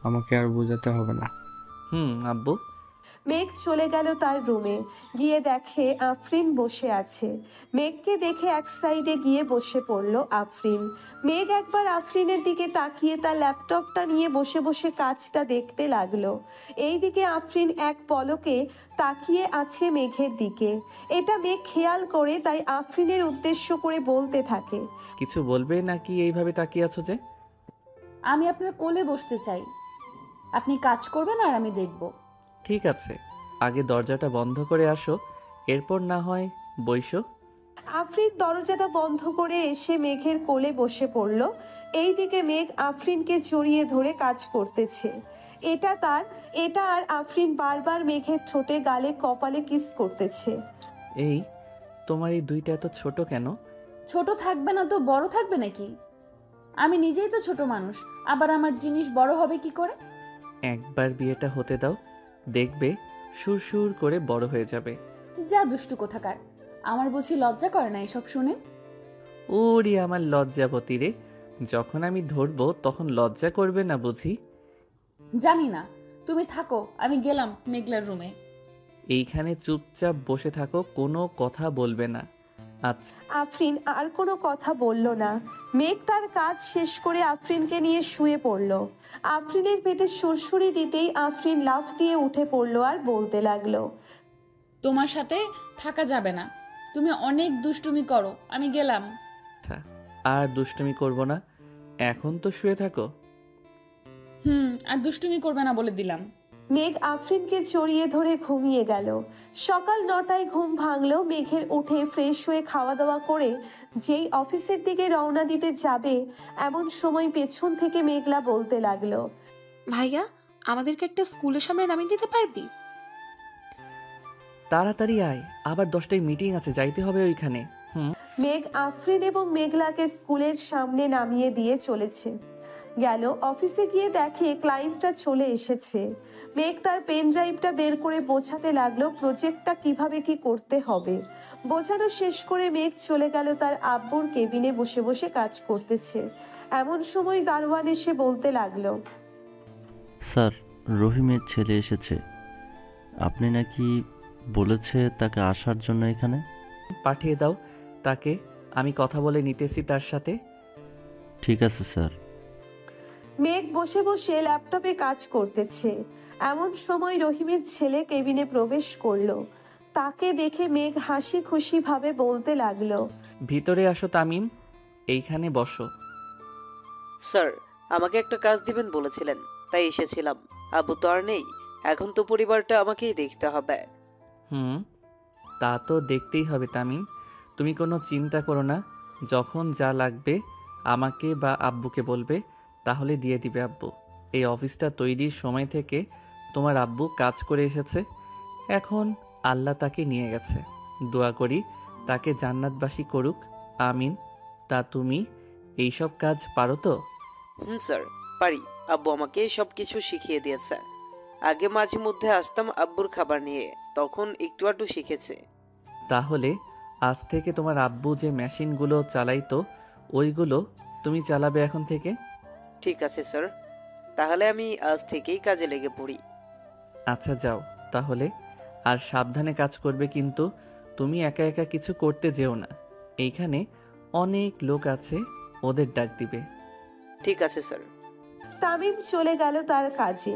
আমাকে আর বোঝাতে হবে না। আব্বু। মেঘ চলে গেল তার রুমে। গিয়ে দেখে আফরিন বসে আছে। মেঘকে দেখে এক সাইডে গিয়ে বসে পড়ল আফরিন। মেঘ একবার আফরিনের দিকে তাকিয়ে তার ল্যাপটপটা নিয়ে বসে বসে কাজটা দেখতে লাগলো। এইদিকে আফরিন এক পলকে তাকিয়ে আছে মেঘের দিকে। এটা মেঘ খেয়াল করে, তাই আফরিনের উদ্দেশ্য করে বলতে থাকে, কিছু বলবে নাকি এইভাবে তাকিয়ে আছো যে? আমি আপনার কোলে বসতে চাই, আপনি কাজ করবেন আর আমি দেখব। ঠিক আছে, আগে দরজাটা বন্ধ করে আসো, এরপর না হয় বইসো। আফরিন দরজাটা বন্ধ করে এসে মেঘের কোলে বসে পড়ল। এইদিকে মেঘ আফরিনকে জড়িয়ে ধরে কাজ করতেছে। এটা আর আফরিন বারবার মেঘের ঠোঁটে, গালে, কপালে কিস করতেছে। এই তোমার এই দুইটা এত ছোট কেন? ছোট থাকবে না তো বড় থাকবে নাকি? আমি নিজেই তো ছোট মানুষ, আবার আমার জিনিস বড় হবে কি করে? একবার বিয়েটা হতে দাও, দেখবে সুর করে বড় হয়ে যাবে। যা দুষ্টু কোথাকার, আমার বুঝি লজ্জা করে না এসব শুনে? ওরে আমার লজ্জাবতী রে, যখন আমি ধরবো তখন লজ্জা করবে না বুঝি? জানি না, তুমি থাকো, আমি গেলাম মেঘলার রুমে। এইখানে চুপচাপ বসে থাকো, কোনো কথা বলবে না। আচ্ছা। আফরিন আর কোনো কথা বলল না। মেঘ তার কাজ শেষ করে আফরিনকে নিয়ে শুয়ে পড়ল। আফরিনের পেটে সুরসুরি দিতেই আফরিন লাফ দিয়ে উঠে পড়ল আর বলতে লাগলো, তোমার সাথে থাকা যাবে না, তুমি অনেক দুষ্টুমি করো, আমি গেলাম। আর দুষ্টুমি করব না, এখন তো শুয়ে থাকো। আর দুষ্টুমি করবে না বলে দিলাম। মেঘ আফরিনকে জড়িয়ে ধরে ঘুমিয়ে গেল। সকাল 9টায় ঘুম ভাঙলো মেঘের। উঠে ফ্রেশ হয়ে খাওয়া দাওয়া করে যেই অফিসের দিকে রওনা দিতে যাবে, এমন সময় পেছন থেকে মেঘলা বলতে লাগলো, ভাইয়া, আমাদেরকে একটা স্কুলের সামনে নামিয়ে দিতে পারবি? তাড়াতাড়ি আয়, আবার 10টায় মিটিং আছে, যাইতে হবে ওইখানে। মেঘ আফরিন এবং মেঘলাকে স্কুলের সামনে নামিয়ে দিয়ে চলেছে। গেল অফিসে গিয়ে দেখে ক্লায়েন্টরা চলে এসেছে। মেঘ তার পেন ড্রাইভটা বের করে বোঝাতে লাগলো প্রজেক্টটা কিভাবে কি করতে হবে। বোঝানো শেষ করে মেঘ চলে গেল তার আব্বুর কেবিনে বসে বসে কাজ করতেছে। এমন সময় দারোয়ান এসে বলতে লাগলো, স্যার, রহিমের ছেলে এসেছে। আপনি নাকি বলেছে তাকে আসার জন্য এখানে? পাঠিয়ে দাও তাকে, আমি কথা বলে নিতেছি তার সাথে। ঠিক আছে স্যার। মেঘ বসে বসে ল্যাপটপে কাজ করতেছে। এমন সময় রহিমের ছেলে কেবিনে প্রবেশ করলো। তাকে দেখে মেঘ হাসি খুশি ভাবে বলতে লাগলো, ভিতরে আসো তামিম, এইখানে বসো। স্যার, আমাকে একটা কাজ দিবেন বলেছিলেন, তাই এসেছিলাম। আব্বু তো আর নেই, এখন তো পরিবারটা আমাকেই দেখতে হবে। তা তো দেখতেই হবে তামিম, তুমি কোনো চিন্তা করো না। যখন যা লাগবে আমাকে বা আব্বুকে বলবে, তাহলে দিয়ে দিবে আব্বু। এই অফিসটা তৈরির সময় থেকে তোমার আব্বু কাজ করে এসেছে, এখন আল্লাহ তাকে নিয়ে গেছে। দোয়া করি তাকে জান্নাতবাসী করুক, আমিন। তা তুমি এইসব কাজ পারো তো? স্যার, পারি। আব্বু আমাকে সব কিছু শিখিয়ে দিয়েছে। আগে মাঝে মধ্যে আসতাম আব্বুর খাবার নিয়ে, তখন একটু আধটু শিখেছে। তাহলে আজ থেকে তোমার আব্বু যে মেশিনগুলো চালাইতো ওইগুলো তুমি চালাবে এখন থেকে। ঠিক আছে স্যার, তাহলে আমি আজ থেকেই কাজে লেগে পড়ি। আচ্ছা যাও তাহলে, আর সাবধানে কাজ করবে কিন্তু। তুমি একা একা কিছু করতে যেও না, এইখানে অনেক লোক আছে, ওদের ডাক দিবে। ঠিক আছে স্যার। তামিম চলে গেল তার কাজে।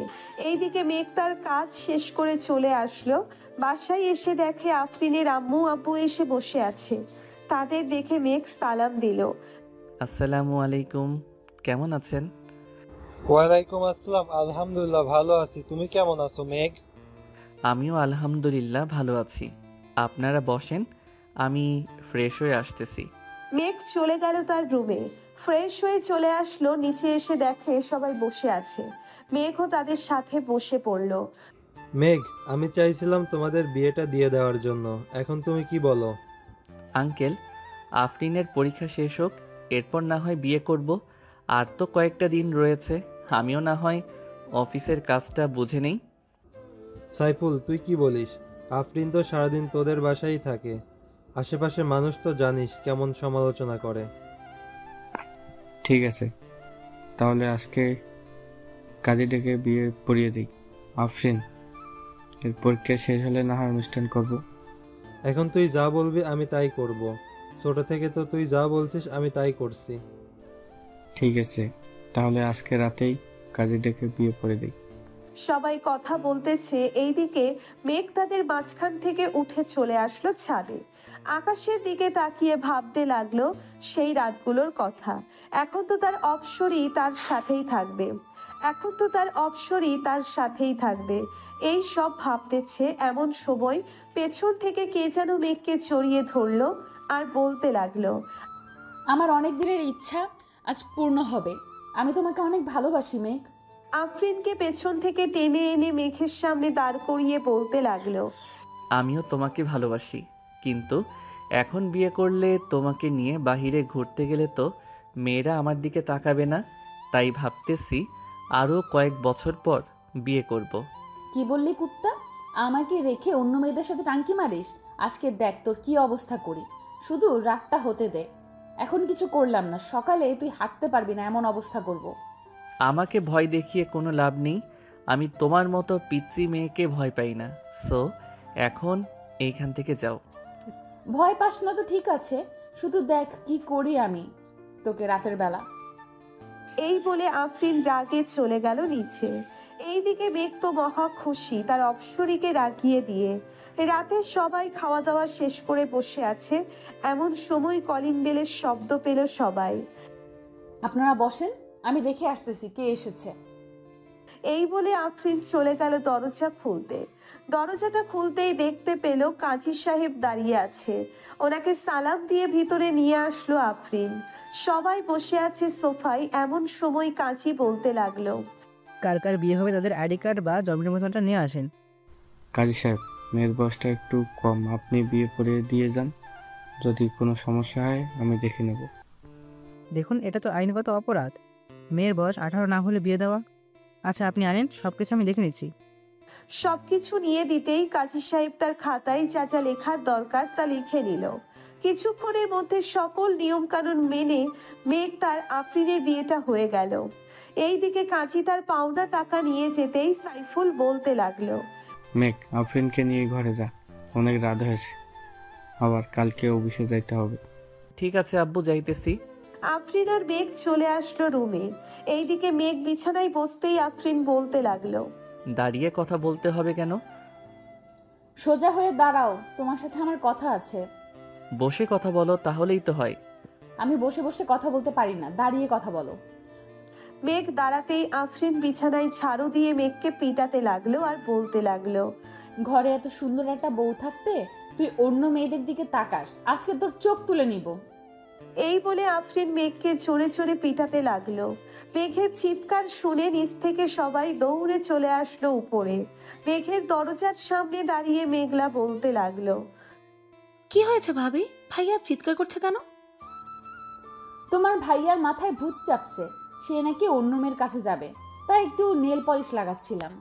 এইদিকে মেঘ তার কাজ শেষ করে চলে আসলো। বাসায় এসে দেখে আফরিনের আম্মু আব্বু এসে বসে আছে। তাদের দেখে মেঘ সালাম দিল। আসসালামু আলাইকুম, কেমন আছেন? ওয়ালাইকুম আসসালাম, আলহামদুলিল্লাহ ভালো আছি। তুমি কেমন আছো মেঘ? আমিও আলহামদুলিল্লাহ ভালো আছি। আপনারা বসেন, আমি ফ্রেশ হয়ে আসতেছি। মেঘ চলে গেল তার রুমে। ফ্রেশ হয়ে চলে আসলো, নিচে এসে দেখে সবাই বসে আছে। মেঘও তাদের সাথে বসে পড়ল। মেঘ, আমি চাইছিলাম তোমাদের বিয়েটা দিয়ে দেওয়ার জন্য, এখন তুমি কি বলো? আঙ্কেল, আফরিনের পরীক্ষা শেষ হোক, এরপর না হয় বিয়ে করব। আর তো কয়েকটা দিন রয়েছে, আমিও না হয় অফিসের কাজটা বুঝে নেই। সাইফুল, তুই কি বলিস? আফরিন তো সারাদিন তোদের বাসায় থাকে, আশেপাশে মানুষ তো জানিস কেমন সমালোচনা করে। ঠিক আছে, তাহলে আজকে কাজে ডেকে বিয়ে পড়িয়ে দিই। আফরিন, এর পরীক্ষা শেষ হলে না হয় অনুষ্ঠান করব। এখন তুই যা বলবি আমি তাই করব। ছোট থেকে তো তুই যা বলছিস আমি তাই করছি। ঠিক আছে, তাহলে আজকে রাতেই কাজে ডেকে বিয়ে পড়ে দিই। সবাই কথা বলতেছে। এইদিকে মেঘ তাদের মাঝখান থেকে উঠে চলে আসলো ছাদে। আকাশের দিকে তাকিয়ে ভাবতে লাগলো সেই রাতগুলোর কথা। এখন তো তার অপসরই তার সাথেই থাকবে। এখন তো তার অপসরই তার সাথেই থাকবে। এই সব ভাবতেছে এমন সময় পেছন থেকে কে যেন মেঘকে জড়িয়ে ধরলো আর বলতে লাগলো, আমার অনেক দিনের ইচ্ছা আজ পূর্ণ হবে। আমি তোমাকে অনেক ভালোবাসি মেঘ। আফরিনকে পেছন থেকে টেনে এনে মেঘের সামনে দাঁড় করিয়ে বলতে লাগলো, আমিও তোমাকে ভালোবাসি, কিন্তু এখন বিয়ে করলে তোমাকে নিয়ে বাহিরে ঘুরতে গেলে তো মেয়েরা আমার দিকে তাকাবে না। তাই ভাবতেছি আরও কয়েক বছর পর বিয়ে করব। কি বললি কুত্তা? আমাকে রেখে অন্য মেয়েদের সাথে টাঙ্কি মারিস? আজকে দেখ তোর কি অবস্থা করি। শুধু রাতটা হতে দে। এখন কিছু করলাম না, সকালে তুই হাঁটতে পারবি না এমন অবস্থা করব। আমাকে ভয় দেখিয়ে কোনো লাভ নেই। আমি তোমার মতো পিচ্চি মেয়েকে ভয় পাই না। সো এখন এইখান থেকে যাও। ভয় পাস না তো ঠিক আছে, শুধু দেখ কি করি আমি তোকে রাতের বেলা। এই বলে আফরিন রাগে চলে গেল নিচে। এইদিকে মেঘ তো মহা খুশি তার অপসরীকে রাগিয়ে দিয়ে। রাতে সবাই খাওয়া দাওয়া শেষ করে বসে আছে। এমন সময় কলিং বেলের শব্দ পেল সবাই। আপনারা বসেন, আমি দেখে আসতেছি কে এসেছে। এই বলে আফরিন চলে গেল দরজা খুলতে। দরজাটা খুলতেই দেখতে পেল কাজী সাহেব দাঁড়িয়ে আছে। ওনাকে সালাম দিয়ে ভিতরে নিয়ে আসলো আফরিন। সবাই বসে আছে সোফায়। এমন সময় কাজী বলতে লাগলো, কার কার বিয়ে হবে তাদের আইডি কার্ড বা জন্ম নিবন্ধনটা নিয়ে আসেন। কাজী সাহেব, মেয়ের বয়সটা একটু কম, আপনি বিয়ে পড়িয়ে দিয়ে যান। যদি কোনো সমস্যা হয় আমি দেখে নেব। দেখুন, এটা তো আইনগত অপরাধ। মেয়ের বয়স 18 না হলে বিয়ে দেওয়া। আচ্ছা, আপনি আনেন, সব কিছু আমি দেখে নিচ্ছি। সবকিছু নিয়ে দিতেই কাজী সাহেব তার খাতায় যা যা লেখার দরকার তা লিখে নিল। কিছুক্ষণের মধ্যে সকল নিয়মকানুন মেনে মেঘ তার আফরিনের বিয়েটা হয়ে গেল। এইদিকে কাজী তার পাওনা টাকা নিয়ে যেতেই সাইফুল বলতে লাগলো, মেঘ, আফরিনকে নিয়ে ঘরে যা, অনেক রাত হয়েছে, আবার কালকে অফিসে যাইতে হবে। ঠিক আছে আব্বু, যাইতেছি। আফরিন আর মেঘ চলে আসলো রুমে। এইদিকে মেঘ বিছানায় বসতেই আফরিন বলতে লাগলো, দাঁড়িয়ে কথা বলতে হবে কেন? সোজা হয়ে দাঁড়াও, তোমার সাথে আমার কথা আছে। বসে কথা বলো, তাহলেই তো হয়। আমি বসে বসে কথা বলতে পারি না, দাঁড়িয়ে কথা বলো। মেঘ দাঁড়াতেই আফরিন বিছানায় ঝাড়ু দিয়ে মেঘকে পিটাতে লাগলো আর বলতে লাগলো, ঘরে এত সুন্দর একটা বউ থাকতে তুই অন্য মেয়েদের দিকে তাকাস, আজকে তোর চোখ তুলে নিব। এই বলে আফরিন মেঘকে জোরে জোরে পিটাতে লাগলো। মেঘের চিৎকার শুনে নিচ থেকে সবাই দৌড়ে চলে আসলো উপরে। মেঘের দরজার সামনে দাঁড়িয়ে মেঘলা বলতে লাগলো, কি হয়েছে ভাবি? ভাইয়া চিৎকার করছে কেন? তোমার ভাইয়ার মাথায় ভূত চাপছে, সে নাকি অন্য মেয়ের কাছে যাবে, তাই একটু নেল পলিশ লাগাচ্ছিলাম।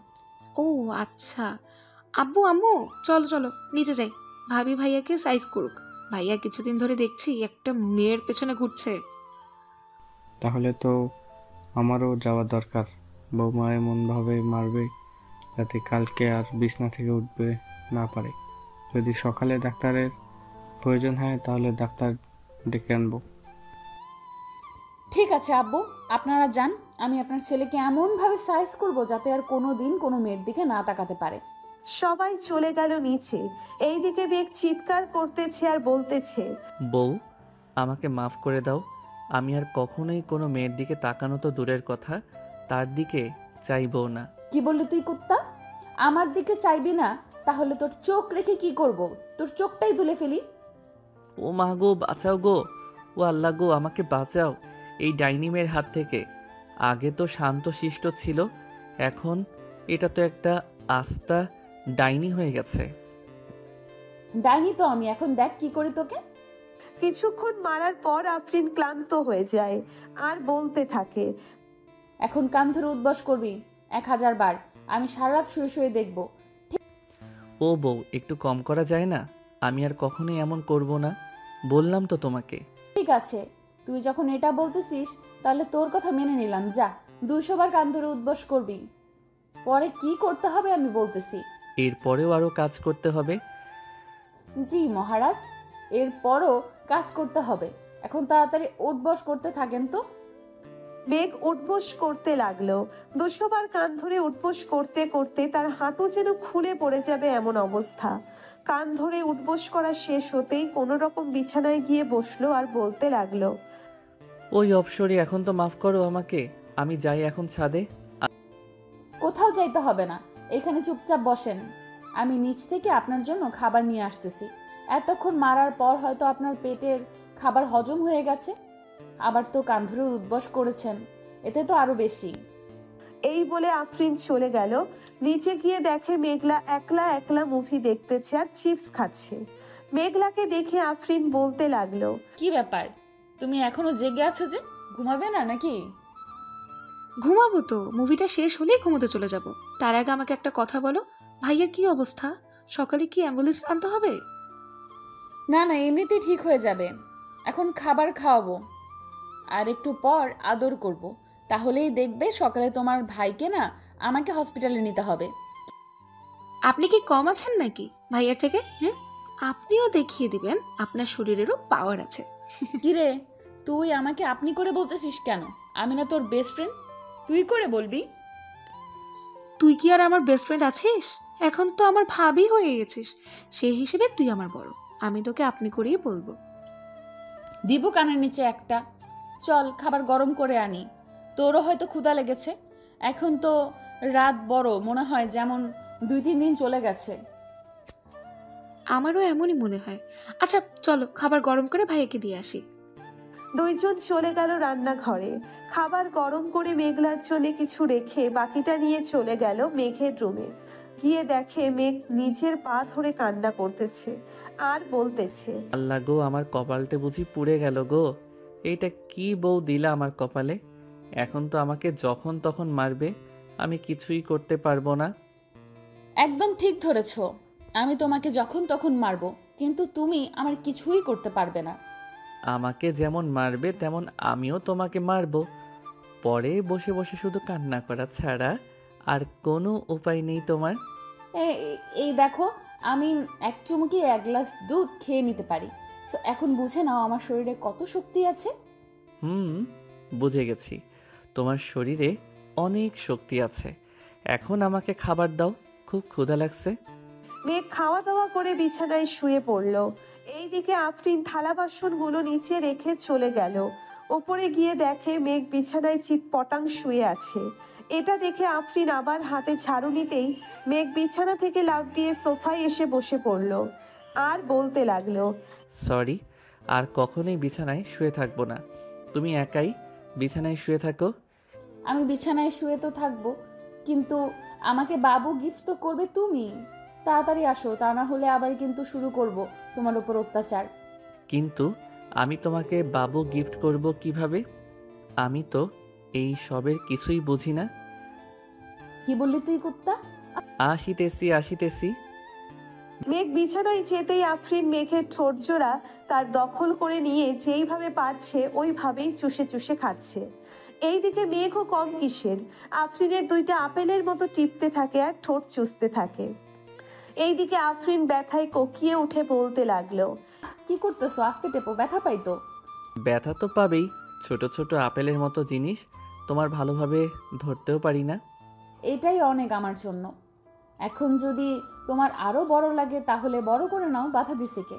ও আচ্ছা। আব্বু আম্মু চলো চলো নিচে যাই, ভাবি ভাইয়াকে সাইজ করুক। ভাইয়া কিছুদিন ধরে দেখছি একটা মেয়ের পেছনে ঘুরছে। তাহলে তো আমারও যাওয়া দরকার। বৌমা এমনভাবে মারবে যাতে কালকে আর বিছনা থেকে উঠবে না পারে। যদি সকালে ডাক্তারের প্রয়োজন হয় তাহলে ডাক্তার ডেকে আনবো। ঠিক আছে আব্বু, আপনারা যান, আমি আপনার ছেলেকে এমনভাবে সাইজ করব যাতে আর কোনো দিন কোনো মেয়ের দিকে না তাকাতে পারে। সবাই চলে গেল নিচে। এইদিকে মেঘ চিৎকার করতেছে আর বলতেছে, বউ, আমাকে মাফ করে দাও। আমি আর কখনোই কোনো মেয়ের দিকে তাকানো তো দূরের কথা, তার দিকে চাইবো না। কি বললি তুই কুত্তা? আমার দিকে চাইবি না? তাহলে তোর চোখ রেখে কি করব? তোর চোখটাই তুলে ফেলি। ও মা গো, বাঁচাও গো, ও আল্লাহ গো, আমাকে বাঁচাও এই ডাইনি মেয়ের হাত থেকে। আগে তো শান্ত শিষ্ট ছিল, এখন এটা তো একটা আস্তা ডাইনি হয়ে গেছে। ডাইনি তো আমি, এখন দেখ কি করি তোকে। কিছুক্ষণ মারার পর আফরিন ক্লান্ত হয়ে যায় আর বলতে থাকে, এখন কান ধরে উদ্বাস করবি 1000 বার, আমি সারা রাত শুয়ে শুয়ে দেখব। ও বউ, একটু কম করা যায় না? আমি আর কখনোই এমন করব না, বললাম তো তোমাকে। ঠিক আছে, তুই যখন এটা বলতেছিস তাহলে তোর কথা মেনে নিলাম। যা, 200 বার কান ধরে উদ্বাস করবি। পরে কি করতে হবে আমি বলতেছি। এরপরেও আরো কাজ করতে হবে? জি মহারাজ, এরপরও কাজ করতে হবে। এখন তাড়াতাড়ি উঠবস করতে থাকেন তো। মেঘ উঠবোস করতে লাগলো। 200 বার কান ধরে উঠবোস করতে করতে তার হাঁটু যেন খুলে পড়ে যাবে এমন অবস্থা। কান ধরে উঠবোস করা শেষ হতেই কোনো রকম বিছানায় গিয়ে বসলো আর বলতে লাগলো, ওই অপসরি, এখন তো মাফ করো আমাকে, আমি যাই এখন ছাদে। কোথাও যাইতে হবে না, এখানে চুপচাপ বসেন। আমি নিচ থেকে আপনার জন্য খাবার নিয়ে আসতেছি। এতক্ষণ মারার পর হয়তো আপনার পেটের খাবার হজম হয়ে গেছে, আবার তো কান ধরে উদ্বাস করেছেন, এতে তো আরো বেশি। এই বলে আফরিন চলে গেল। নিচে গিয়ে দেখে মেঘলা একলা একলা মুভি দেখতেছে আর চিপস খাচ্ছে। মেঘলাকে দেখে আফরিন বলতে লাগলো, কি ব্যাপার, তুমি এখনো জেগে আছো যে? ঘুমাবে না নাকি? ঘুমাবো তো, মুভিটা শেষ হলেই ঘুমোতে চলে যাব। তার আগে আমাকে একটা কথা বলো, ভাইয়ের কি অবস্থা? সকালে কি অ্যাম্বুলেন্স আনতে হবে? না না, এমনিতেই ঠিক হয়ে যাবে। এখন খাবার খাওয়াবো আর একটু পর আদর করব, তাহলেই দেখবে সকালে তোমার ভাইকে না আমাকে হসপিটালে নিতে হবে। আপনি কি কম আছেন নাকি ভাইয়ের থেকে? আপনিও দেখিয়ে দিবেন আপনার শরীরেরও পাওয়ার আছে। কিরে, তুই আমাকে আপনি করে বলতেছিস কেন? আমি না তোর বেস্ট ফ্রেন্ড, তুই করে বলবি। তুই কি আর আমার বেস্ট ফ্রেন্ড আছিস? এখন তো আমার ভাবি হয়ে গেছিস, সেই হিসেবে তুই আমার বড়, আমি তোকে আপনি করেই বলবো। দিব কানের নিচে একটা। চল খাবার গরম করে আনি, তোরও হয়তো ক্ষুধা লেগেছে। এখন তো রাত বড়, মনে হয় যেমন 2-3 দিন চলে গেছে। আমারও এমনই মনে হয়। আচ্ছা চলো খাবার গরম করে ভাইয়াকে দিয়ে আসি। দুইজন চলে গেল রান্নাঘরে। খাবার গরম করে মেঘলার জন্য কিছু রেখে বাকিটা নিয়ে চলে গেল মেঘের রুমে। গিয়ে দেখে মেঘ নিজের পা ধরে কান্না করতেছে আর বলতেছে, আল্লাহ গো, আমার কপালটা বুঝি পুড়ে গেল গো। এইটা কি বউ দিলা আমার কপালে? এখন তো আমাকে যখন তখন মারবে, আমি কিছুই করতে পারবো না। একদম ঠিক ধরেছ, আমি তোমাকে যখন তখন মারবো, কিন্তু তুমি আমার কিছুই করতে পারবে না। আমাকে যেমন মারবে তেমন আমিও তোমাকে মারবো। পরে বসে বসে শুধু কান্না করা ছাড়া আর কোনো উপায় নেই তোমার। এই দেখো, আমি এক চুমুকি 1 গ্লাস দুধ খেয়ে নিতে পারি। সো এখন বুঝে নাও আমার শরীরে কত শক্তি আছে। বুঝে গেছি, তোমার শরীরে অনেক শক্তি আছে। এখন আমাকে খাবার দাও, খুব ক্ষুধা লাগছে। মেঘ খাওয়া দাওয়া করে বিছানায় শুয়ে পড়ল। এইদিকে আফরিন থালা বাসনগুলো নিচে রেখে চলে গেল। ওপরে গিয়ে দেখে মেঘ বিছানায় চিৎপটাং শুয়ে আছে। এটা দেখে আফরিন আবার হাতে ঝাড়ু নিতেই মেঘ বিছানা থেকে লাফ দিয়ে সোফায় এসে বসে পড়ল আর বলতে লাগলো, সরি, আর কখনোই বিছানায় শুয়ে থাকবো না। তুমি একাই বিছানায় শুয়ে থাকো। আমি বিছানায় শুয়ে তো থাকবো, কিন্তু আমাকে বাবু গিফট তো করবে তুমি। তাড়াতাড়ি আসো, তা না হলে আবার কিন্তু শুরু করব তোমার উপর অত্যাচার। কিন্তু আমি তোমাকে বাবু গিফট করব কিভাবে? আমি তো এই সবের কিছুই বুঝি না। কি বললি তুই কুত্তা? আসিতেছি। মেঘ বিছানায় যেতেই আফরিন মেঘের ঠোঁট জোড়া তার দখল করে নিয়ে যেইভাবে পারছে ওইভাবেই চুষে চুষে খাচ্ছে। এইদিকে মেঘও কম কিসের, আফরিনের 2টা আপেলের মতো টিপতে থাকে আর ঠোঁট চুষতে থাকে। এইদিকে আফরিন ব্যথায় কোকিয়ে উঠে বলতে লাগলো, কি করতেছো? আস্তে টেপো, ব্যথা পাই তো। ব্যথা তো পাবেই, ছোট ছোট আপেলের মতো জিনিস তোমার ভালোভাবে ধরতেও পারি না। এটাই অনেক আমার জন্য। এখন যদি তোমার আরো বড় লাগে তাহলে বড় করে নাও, বাধা দিছে কে?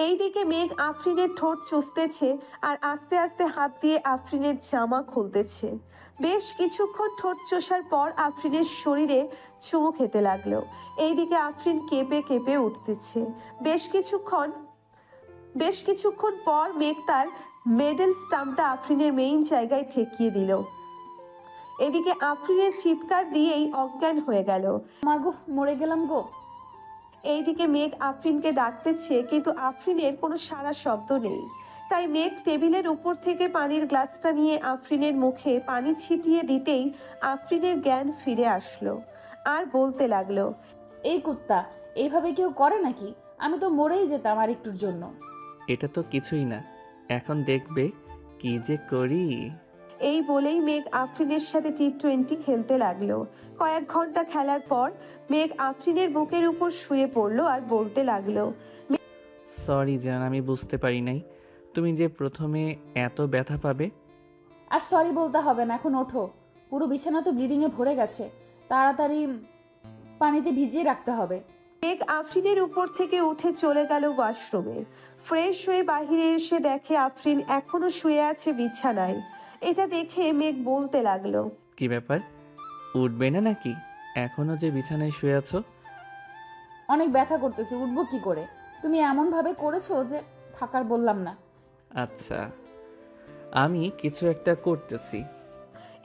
এইদিকে মেঘ আফরিনের ঠোঁট চুষতেছে আর আস্তে আস্তে হাত দিয়ে আফরিনের জামা খুলতেছে। বেশ কিছুক্ষণ ঠোঁট চষার পর আফরিনের শরীরে চুমু খেতে লাগলো। এইদিকে আফরিন কেঁপে কেঁপে উঠতেছে। বেশ কিছুক্ষণ পর মেঘ তার মেডেল স্টাম্পটা আফরিনের মেইন জায়গায় ঠেকিয়ে দিল। এদিকে আফরিনের চিৎকার দিয়েই অজ্ঞান হয়ে গেল। মাগো, মরে গেলাম গো। এইদিকে মেঘ আফরিনকে ডাকতেছে, কিন্তু আফরিনের কোনো সাড়া শব্দ নেই। তাই মেঘ টেবিলের উপর থেকে পানির গ্লাসটা নিয়ে আফরিনের মুখে পানি ছিটিয়ে দিতেই আফরিনের জ্ঞান ফিরে আসলো আর বলতে লাগলো, এই কুত্তা, এইভাবে কেউ করে নাকি? আমি তো মরেই যেতাম আর একটুর জন্য। এটা তো কিছুই না, এখন দেখবে কি যে করি। এই বলেই মেঘ আফরিনের সাথে টি20 খেলতে লাগলো। কয়েক ঘন্টা খেলার পর মেঘ আফরিনের বুকের উপর শুয়ে পড়লো আর বলতে লাগলো, সরি জান, আমি বুঝতে পারি নাই তুমি যে প্রথমে এত ব্যথা পাবে। আর সরি বলতে হবে না, এখন ওঠো। পুরো বিছানা তো ব্লিডিংয়ে ভরে গেছে, তাড়াতাড়ি পানিতে ভিজিয়ে রাখতে হবে। মেঘ আফরিনের উপর থেকে উঠে চলে গেল ওয়াশরুমে। ফ্রেশ হয়ে বাহিরে এসে দেখে আফরিন এখনো শুয়ে আছে বিছানায়। এটা দেখে মেঘ বলতে লাগলো, কি ব্যাপার, উঠবে না নাকি? এখনো যে বিছানায় শুয়ে আছো। অনেক ব্যথা করতেছে, উঠবো কি করে? তুমি এমন ভাবে করেছো যে থাকার বললাম না। আচ্ছা, আমি কিছু একটা করতেছি।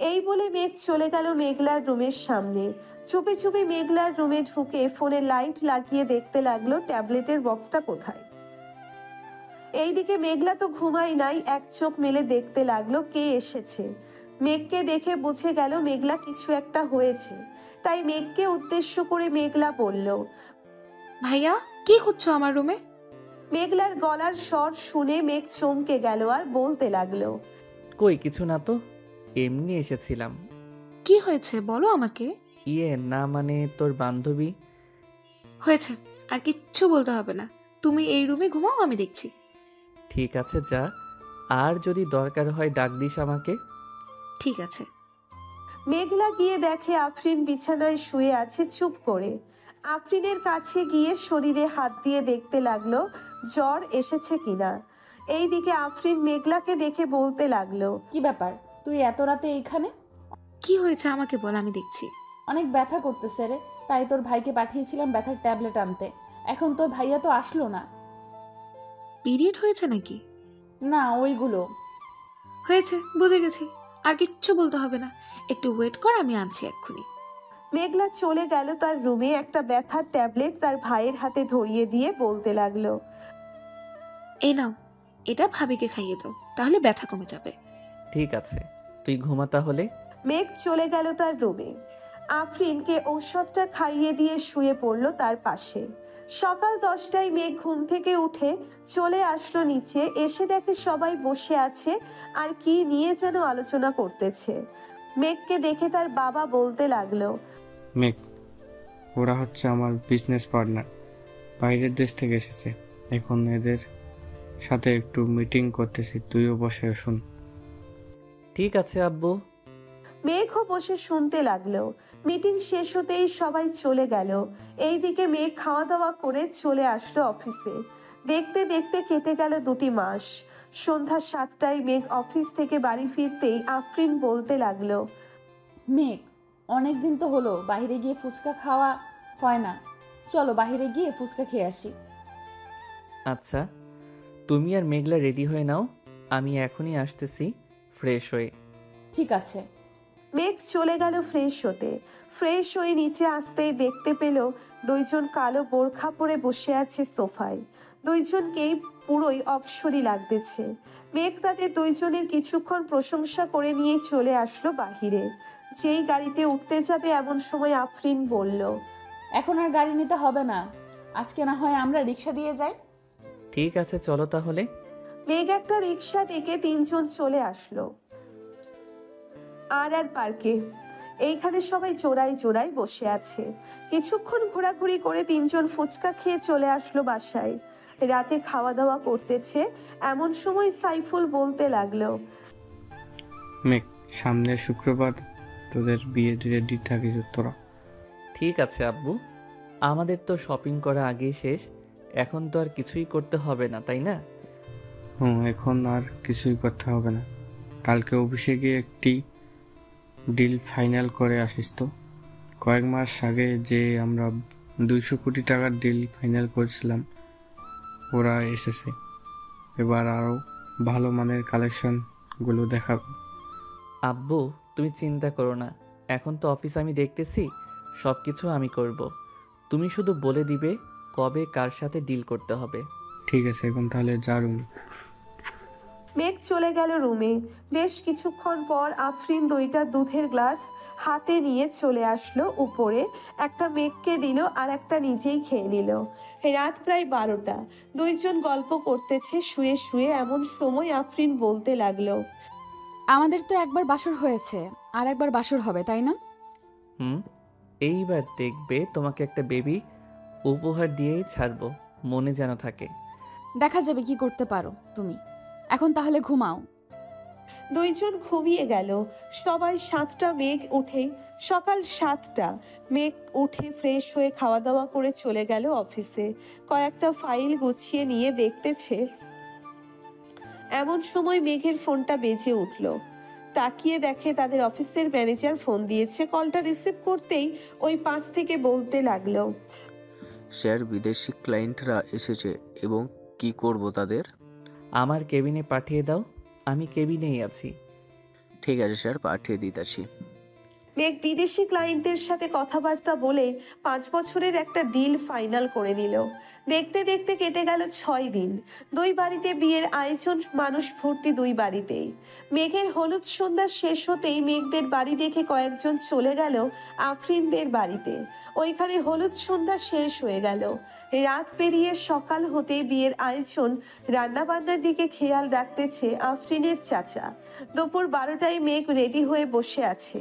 এই বলে মেঘ চলে গেল মেঘলার রুমের সামনে। চুপি চুপি মেঘলার রুমে ঢুকে ফোনে লাইট লাগিয়ে দেখতে লাগলো ট্যাবলেটের বক্সটা কোথায়। এইদিকে মেঘলা তো ঘুমাই নাই, এক চোখ মেলে দেখতে লাগলো কে এসেছে। মেঘকে দেখে বুঝে গেল মেঘলা কিছু একটা হয়েছে, তাই মেঘকে উদ্দেশ্য করে মেঘলা বলল, ভাইয়া, কি করছো আমার রুমে? মেঘলার গলার স্বর শুনে মেঘ চমকে গেল আর বলতে লাগলো, কই কিছু না তো, এমনি এসেছিলাম। কি হয়েছে বলো আমাকে। না মানে তোর বান্ধবী। হয়েছে, আর কিচ্ছু বলতে হবে না। তুমি এই রুমে ঘুমাও, আমি দেখছি। ঠিক আছে যা, আর যদি দরকার হয় ডাক দিস আমাকে। ঠিক আছে। মেঘলা গিয়ে দেখে আফরিন বিছানায় শুয়ে আছে চুপ করে। আফরিনের কাছে গিয়ে শরীরে হাত দিয়ে দেখতে লাগলো জ্বর এসেছে কিনা। এইদিকে আফরিন মেঘলাকে দেখে বলতে লাগলো, কি ব্যাপার, তুই এত রাতে এইখানে? কি হয়েছে আমাকে বল, আমি দেখছি। অনেক ব্যথা করতেছে রে, তাই তোর ভাইকে পাঠিয়েছিলাম ব্যথার ট্যাবলেট আনতে। এখন তোর ভাইয়া তো আসলো না। পিরিয়ড হয়েছে নাকি? না, ওইগুলো হয়েছে, বুঝে গেছি। আর কিচ্ছু বলতে হবে না, একটু ওয়েট কর, আমি আনছি এক্ষুনি। মেঘলা চলে গেল তার রুমে, একটা ব্যথার ট্যাবলেট তার ভাইয়ের হাতে ধরিয়ে দিয়ে বলতে লাগলো, এই নাও, এটা ভাবিকে খাইয়ে দাও, তাহলে ব্যথা কমে যাবে। ঠিক আছে, তুই ঘুমা তাহলে। মেঘ চলে গেল তার রুমে। আফরিনকে ঔষধটা খাইয়ে দিয়ে শুয়ে পড়ল তার পাশে। সকাল 10টায় মেঘ ঘুম থেকে উঠে চলে আসলো নিচে, এসে দেখে সবাই বসে আছে আর কি নিয়ে যেন আলোচনা করতেছে। মেঘকে দেখে তার বাবা বলতে লাগলো, মেঘ, ওরা হচ্ছে আমার বিজনেস পার্টনার, বাইরের দেশ থেকে এসেছে। এখন এদের সাথে একটু মিটিং করতেছি, তুইও বসে শুন। ঠিক আছে আব্বু। মেঘও বসে শুনতে লাগলো। মিটিং শেষ হতেই সবাই চলে গেল। এইদিকে মেঘ খাওয়া দাওয়া করে চলে আসলো অফিসে। দেখতে দেখতে কেটে গেল 2টি মাস। সন্ধ্যা 7টায় মেঘ অফিস থেকে বাড়ি ফিরতেই আফরিন বলতে লাগলো, মেঘ, অনেক দিন তো হলো বাইরে গিয়ে ফুচকা খাওয়া হয় না, চলো বাইরে গিয়ে ফুচকা খেয়ে আসি। আচ্ছা, তুমি আর মেঘলা রেডি হয়ে নাও, আমি এখনই আসতেছি ফ্রেশ হয়ে। ঠিক আছে। মেঘ চলে গেল ফ্রেশ হতে। ফ্রেশ হয়ে নিচে আসতেই দেখতে পেল 2জন কালো বোরখা পরে বসে আছে সোফায়। 2জনকেই পুরোই অপসরী লাগতেছে। মেঘ তাদের 2জনের কিছুক্ষণ প্রশংসা করে নিয়ে চলে আসলো বাহিরে। যেই গাড়িতে উঠতে যাবে এমন সময় আফরিন বলল, এখন আর গাড়ি নিতে হবে না, আজকে না হয় আমরা রিক্সা দিয়ে যাই। ঠিক আছে, চলো তাহলে। মেঘ একটা রিক্সা ডেকে 3জন চলে আসলো আর পার্কে। এইখানে সবাই জোড়ায় জোড়ায় বসে আছে। কিছুক্ষণ ঘোরাঘুরি করে 3জন ফুচকা খেয়ে চলে আসলো বাসায়। রাতে খাওয়া দাওয়া করতেছে এমন সময় সাইফুল বলতে লাগলো, মেঘ, সামনের শুক্রবার তোদের বিয়ে রেডি থাকিস তোরা। ঠিক আছে আব্বু, আমাদের তো শপিং করা আগেই শেষ, এখন তো আর কিছুই করতে হবে না, তাই না? এখন আর কিছুই করতে হবে না। কালকে অফিসে গিয়ে একটি ডিল ফাইনাল করে আসিস তো। কয়েক মাস আগে যে আমরা 200 কোটি টাকার ডিল ফাইনাল করেছিলাম, ওরা এসেছে। এবার আরও ভালো মানের কালেকশনগুলো দেখাবো। আব্বু, তুমি চিন্তা করো না, এখন তো অফিস আমি দেখতেছি, সব কিছু আমি করব। তুমি শুধু বলে দিবে কবে কার সাথে ডিল করতে হবে। ঠিক আছে, এখন তাহলে যা রুমে। মেঘ চলে গেল রুমে। বেশ কিছুক্ষণ পর আফরিন 2টা দুধের গ্লাস হাতে নিয়ে চলে আসলো উপরে। একটা মেঘকে দিল আর একটা নিজেই খেয়ে নিল। রাত প্রায় 12টা। 2জন গল্প করতেছে শুয়ে শুয়ে। এমন সময় আফরিন বলতে লাগলো, আমাদের তো একবার বাসর হয়েছে, আর একবার বাসর হবে, তাই না? এইবার দেখবে তোমাকে একটা বেবি উপহার দিয়েই ছাড়বো, মনে যেন থাকে। দেখা যাবে কি করতে পারো তুমি। এখন তাহলে ঘুমাও। 2জন ঘুমিয়ে গেল। সবাই 7টা মেঘ উঠে সকাল 7টা মেঘ উঠে ফ্রেশ হয়ে খাওয়া দাওয়া করে চলে গেল অফিসে। কয়েকটা ফাইল গুছিয়ে নিয়ে দেখতেছে এমন সময় মেঘের ফোনটা বেজে উঠল। তাকিয়ে দেখে তাদের অফিসের ম্যানেজার ফোন দিয়েছে। কলটা রিসিভ করতেই ওই পাশ থেকে বলতে লাগলো, স্যার, বিদেশি ক্লায়েন্টরা এসেছে এবং কি করব তাদের? আমার কেবিনে পাঠিয়ে দাও, আমি কেবিনেই আছি। ঠিক আছে স্যার, পাঠিয়ে দিতেছি। মেঘ বিদেশি ক্লায়েন্টের সাথে কথাবার্তা বলে 5 বছরের একটা ডিল ফাইনাল করে নিল। দেখতে দেখতে কেটে গেল 6 দিন। 2 বাড়িতে বিয়ের আয়োজন, মানুষ ভর্তি 2 বাড়িতেই। মেঘের হলুদ সন্ধ্যা শেষ হতেই মেঘদের বাড়ি দেখে কয়েকজন চলে গেল আফরিনদের বাড়িতে। ওইখানে হলুদ সন্ধ্যা শেষ হয়ে গেল। রাত পেরিয়ে সকাল হতে বিয়ের আয়োজন, রান্নাবান্নার দিকে খেয়াল রাখতেছে আফরিনের চাচা। দুপুর 12টায় মেঘ রেডি হয়ে বসে আছে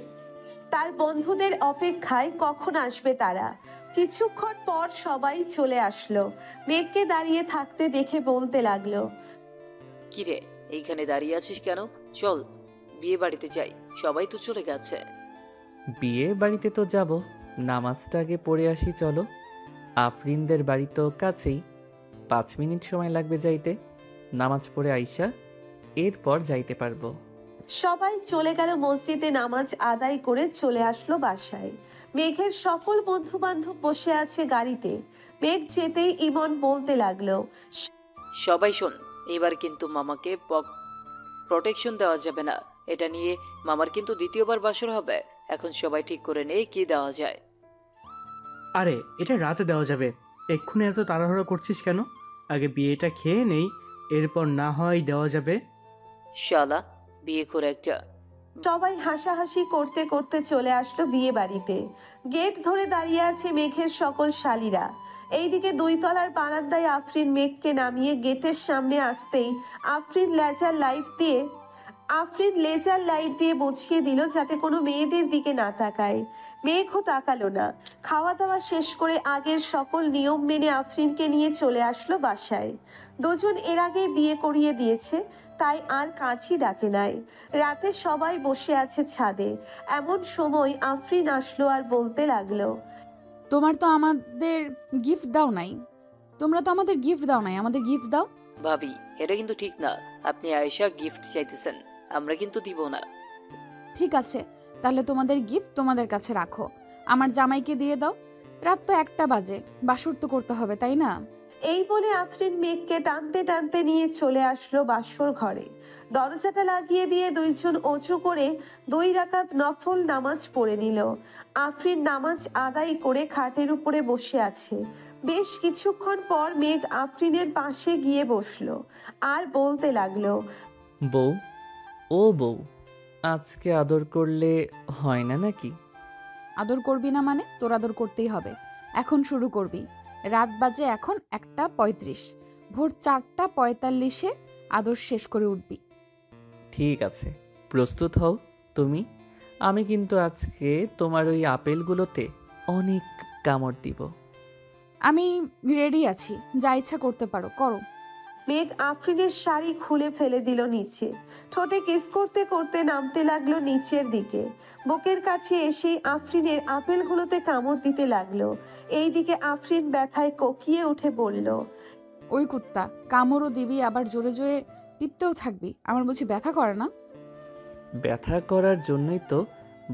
তার বন্ধুদের অপেক্ষায়, কখন আসবে তারা। কিছুক্ষণ পর সবাই চলে আসলো। মেঘকে দাঁড়িয়ে থাকতে দেখে বলতে লাগলো, কিরে, এইখানে দাঁড়িয়ে আছিস কেন? চল বিয়ে বাড়িতে যাই, সবাই তো চলে গেছে। বিয়ে বাড়িতে তো যাব, নামাজটা আগে পড়ে আসি চলো। আফরিনদের বাড়ি তো কাছেই, 5 মিনিট সময় লাগবে যাইতে। নামাজ পড়ে আইসা এরপর যাইতে পারবো। সবাই চলে গেল মসজিদে নামাজ আদায় করে চলে আসলো বাসায়। মেঘের সকল বন্ধু বান্ধব বসে আছে গাড়িতে। মেঘ যেতেই ইমন বলতে লাগলো, সবাই শোন, এবার কিন্তু মামাকে প্রোটেকশন দেওয়া যাবে না। এটা নিয়ে মামার কিন্তু দ্বিতীয়বার বাসর হবে। এখন সবাই ঠিক করে নেই কি দেওয়া যায়। আরে এটা রাতে দেওয়া যাবে, এক্ষুনি এত তাড়াহুড়ো করছিস কেন? আগে বিয়েটা খেয়ে নেই, এরপর না হয় দেওয়া যাবে। শালা বিয়ে করে একটা। সবাই হাসাহাসি করতে করতে চলে আসলো বিয়ে বাড়িতে। গেট ধরে দাঁড়িয়ে আছে মেঘের সকল শালীরা। এইদিকে 2 তলার বারান্দায় আফরিন মেঘকে নামিয়ে গেটের সামনে আসতেই আফরিন লেজার লাইট দিয়ে বুঝিয়ে দিল যাতে কোনো মেয়েদের দিকে না তাকায়। মেঘও তাকালো না। খাওয়া দাওয়া শেষ করে আগের সকল নিয়ম মেনে আফরিনকে নিয়ে চলে আসলো বাসায়। দুজন এর আগে বিয়ে করিয়ে দিয়েছে, তাই আর কাছেই ডাকে নাই। রাতে সবাই বসে আছে ছাদে। এমন সময় আফরিন আসলো আর বলতে লাগলো, তোমার তো আমাদের গিফট দাও নাই। তোমরা তো আমাদের গিফট দাও নাই, আমাদের গিফট দাও। ভাবি এটা কিন্তু ঠিক না, আপনি আয়েশা গিফট চাইতেছেন, আমরা কিন্তু দিব না। ঠিক আছে, তাহলে তোমাদের গিফট তোমাদের কাছে রাখো, আমার জামাইকে দিয়ে দাও। রাত তো 1টা বাজে, বাসর তো করতে হবে, তাই না? এই বলে আফরিন মেঘকে টানতে টানতে নিয়ে চলে আসলো বাসর ঘরে। দরজাটা লাগিয়ে দিয়ে দুইজন অজু করে 2 রাকাত নফল নামাজ পড়ে নিল। আফরিন নামাজ আদায় করে খাটের উপরে বসে আছে। বেশ কিছুক্ষণ পর মেঘ আফরিনের পাশে গিয়ে বসলো আর বলতে লাগলো, বউ, ও বউ, আজকে আদর করলে হয় না নাকি? আদর করবি না মানে? তোর আদর করতেই হবে, এখন শুরু করবি। রাত বাজে এখন 1:35, ভোর 4:45-এ আদর শেষ করে উঠবি। ঠিক আছে, প্রস্তুত হও তুমি। আমি কিন্তু আজকে তোমার ওই আপেলগুলোতে অনেক কামড় দিব। আমি রেডি আছি, যা ইচ্ছা করতে পারো, করো। মেঘ আফরিনের শাড়ি খুলে ফেলে দিল নিচে। ঠোঁটে কিস করতে করতে নামতে লাগলো নিচের দিকে। বুকের কাছে এসেই আফরিনের আপেলগুলোতে কামড় দিতে লাগলো। এইদিকে আফরিন ব্যথায় কোকিয়ে উঠে বলল, ওই কুত্তা, কামড়ও দিবি আবার জোরে জোরে টিপতেও থাকবি, আমার বুঝি ব্যথা করে না? ব্যথা করার জন্যই তো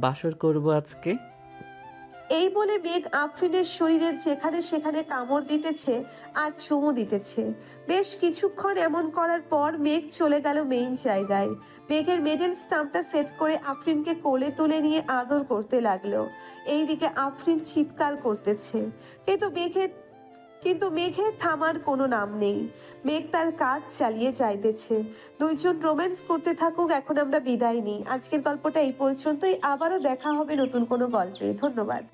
বাসর করব আজকে। এই বলে মেঘ আফরিনের শরীরের যেখানে সেখানে কামড় দিতেছে আর চুমু দিতেছে। বেশ কিছুক্ষণ এমন করার পর মেঘ চলে গেল মেইন জায়গায়। মেঘের মেডেল স্টাম্পটা সেট করে আফরিনকে কোলে তুলে নিয়ে আদর করতে লাগলো। এইদিকে আফরিন চিৎকার করতেছে, কিন্তু মেঘের থামার কোনো নাম নেই। মেঘ তার কাজ চালিয়ে যাইতেছে। দুইজন রোম্যান্স করতে থাকুক, এখন আমরা বিদায় নিই। আজকের গল্পটা এই পর্যন্তই। আবারও দেখা হবে নতুন কোনো গল্পে। ধন্যবাদ।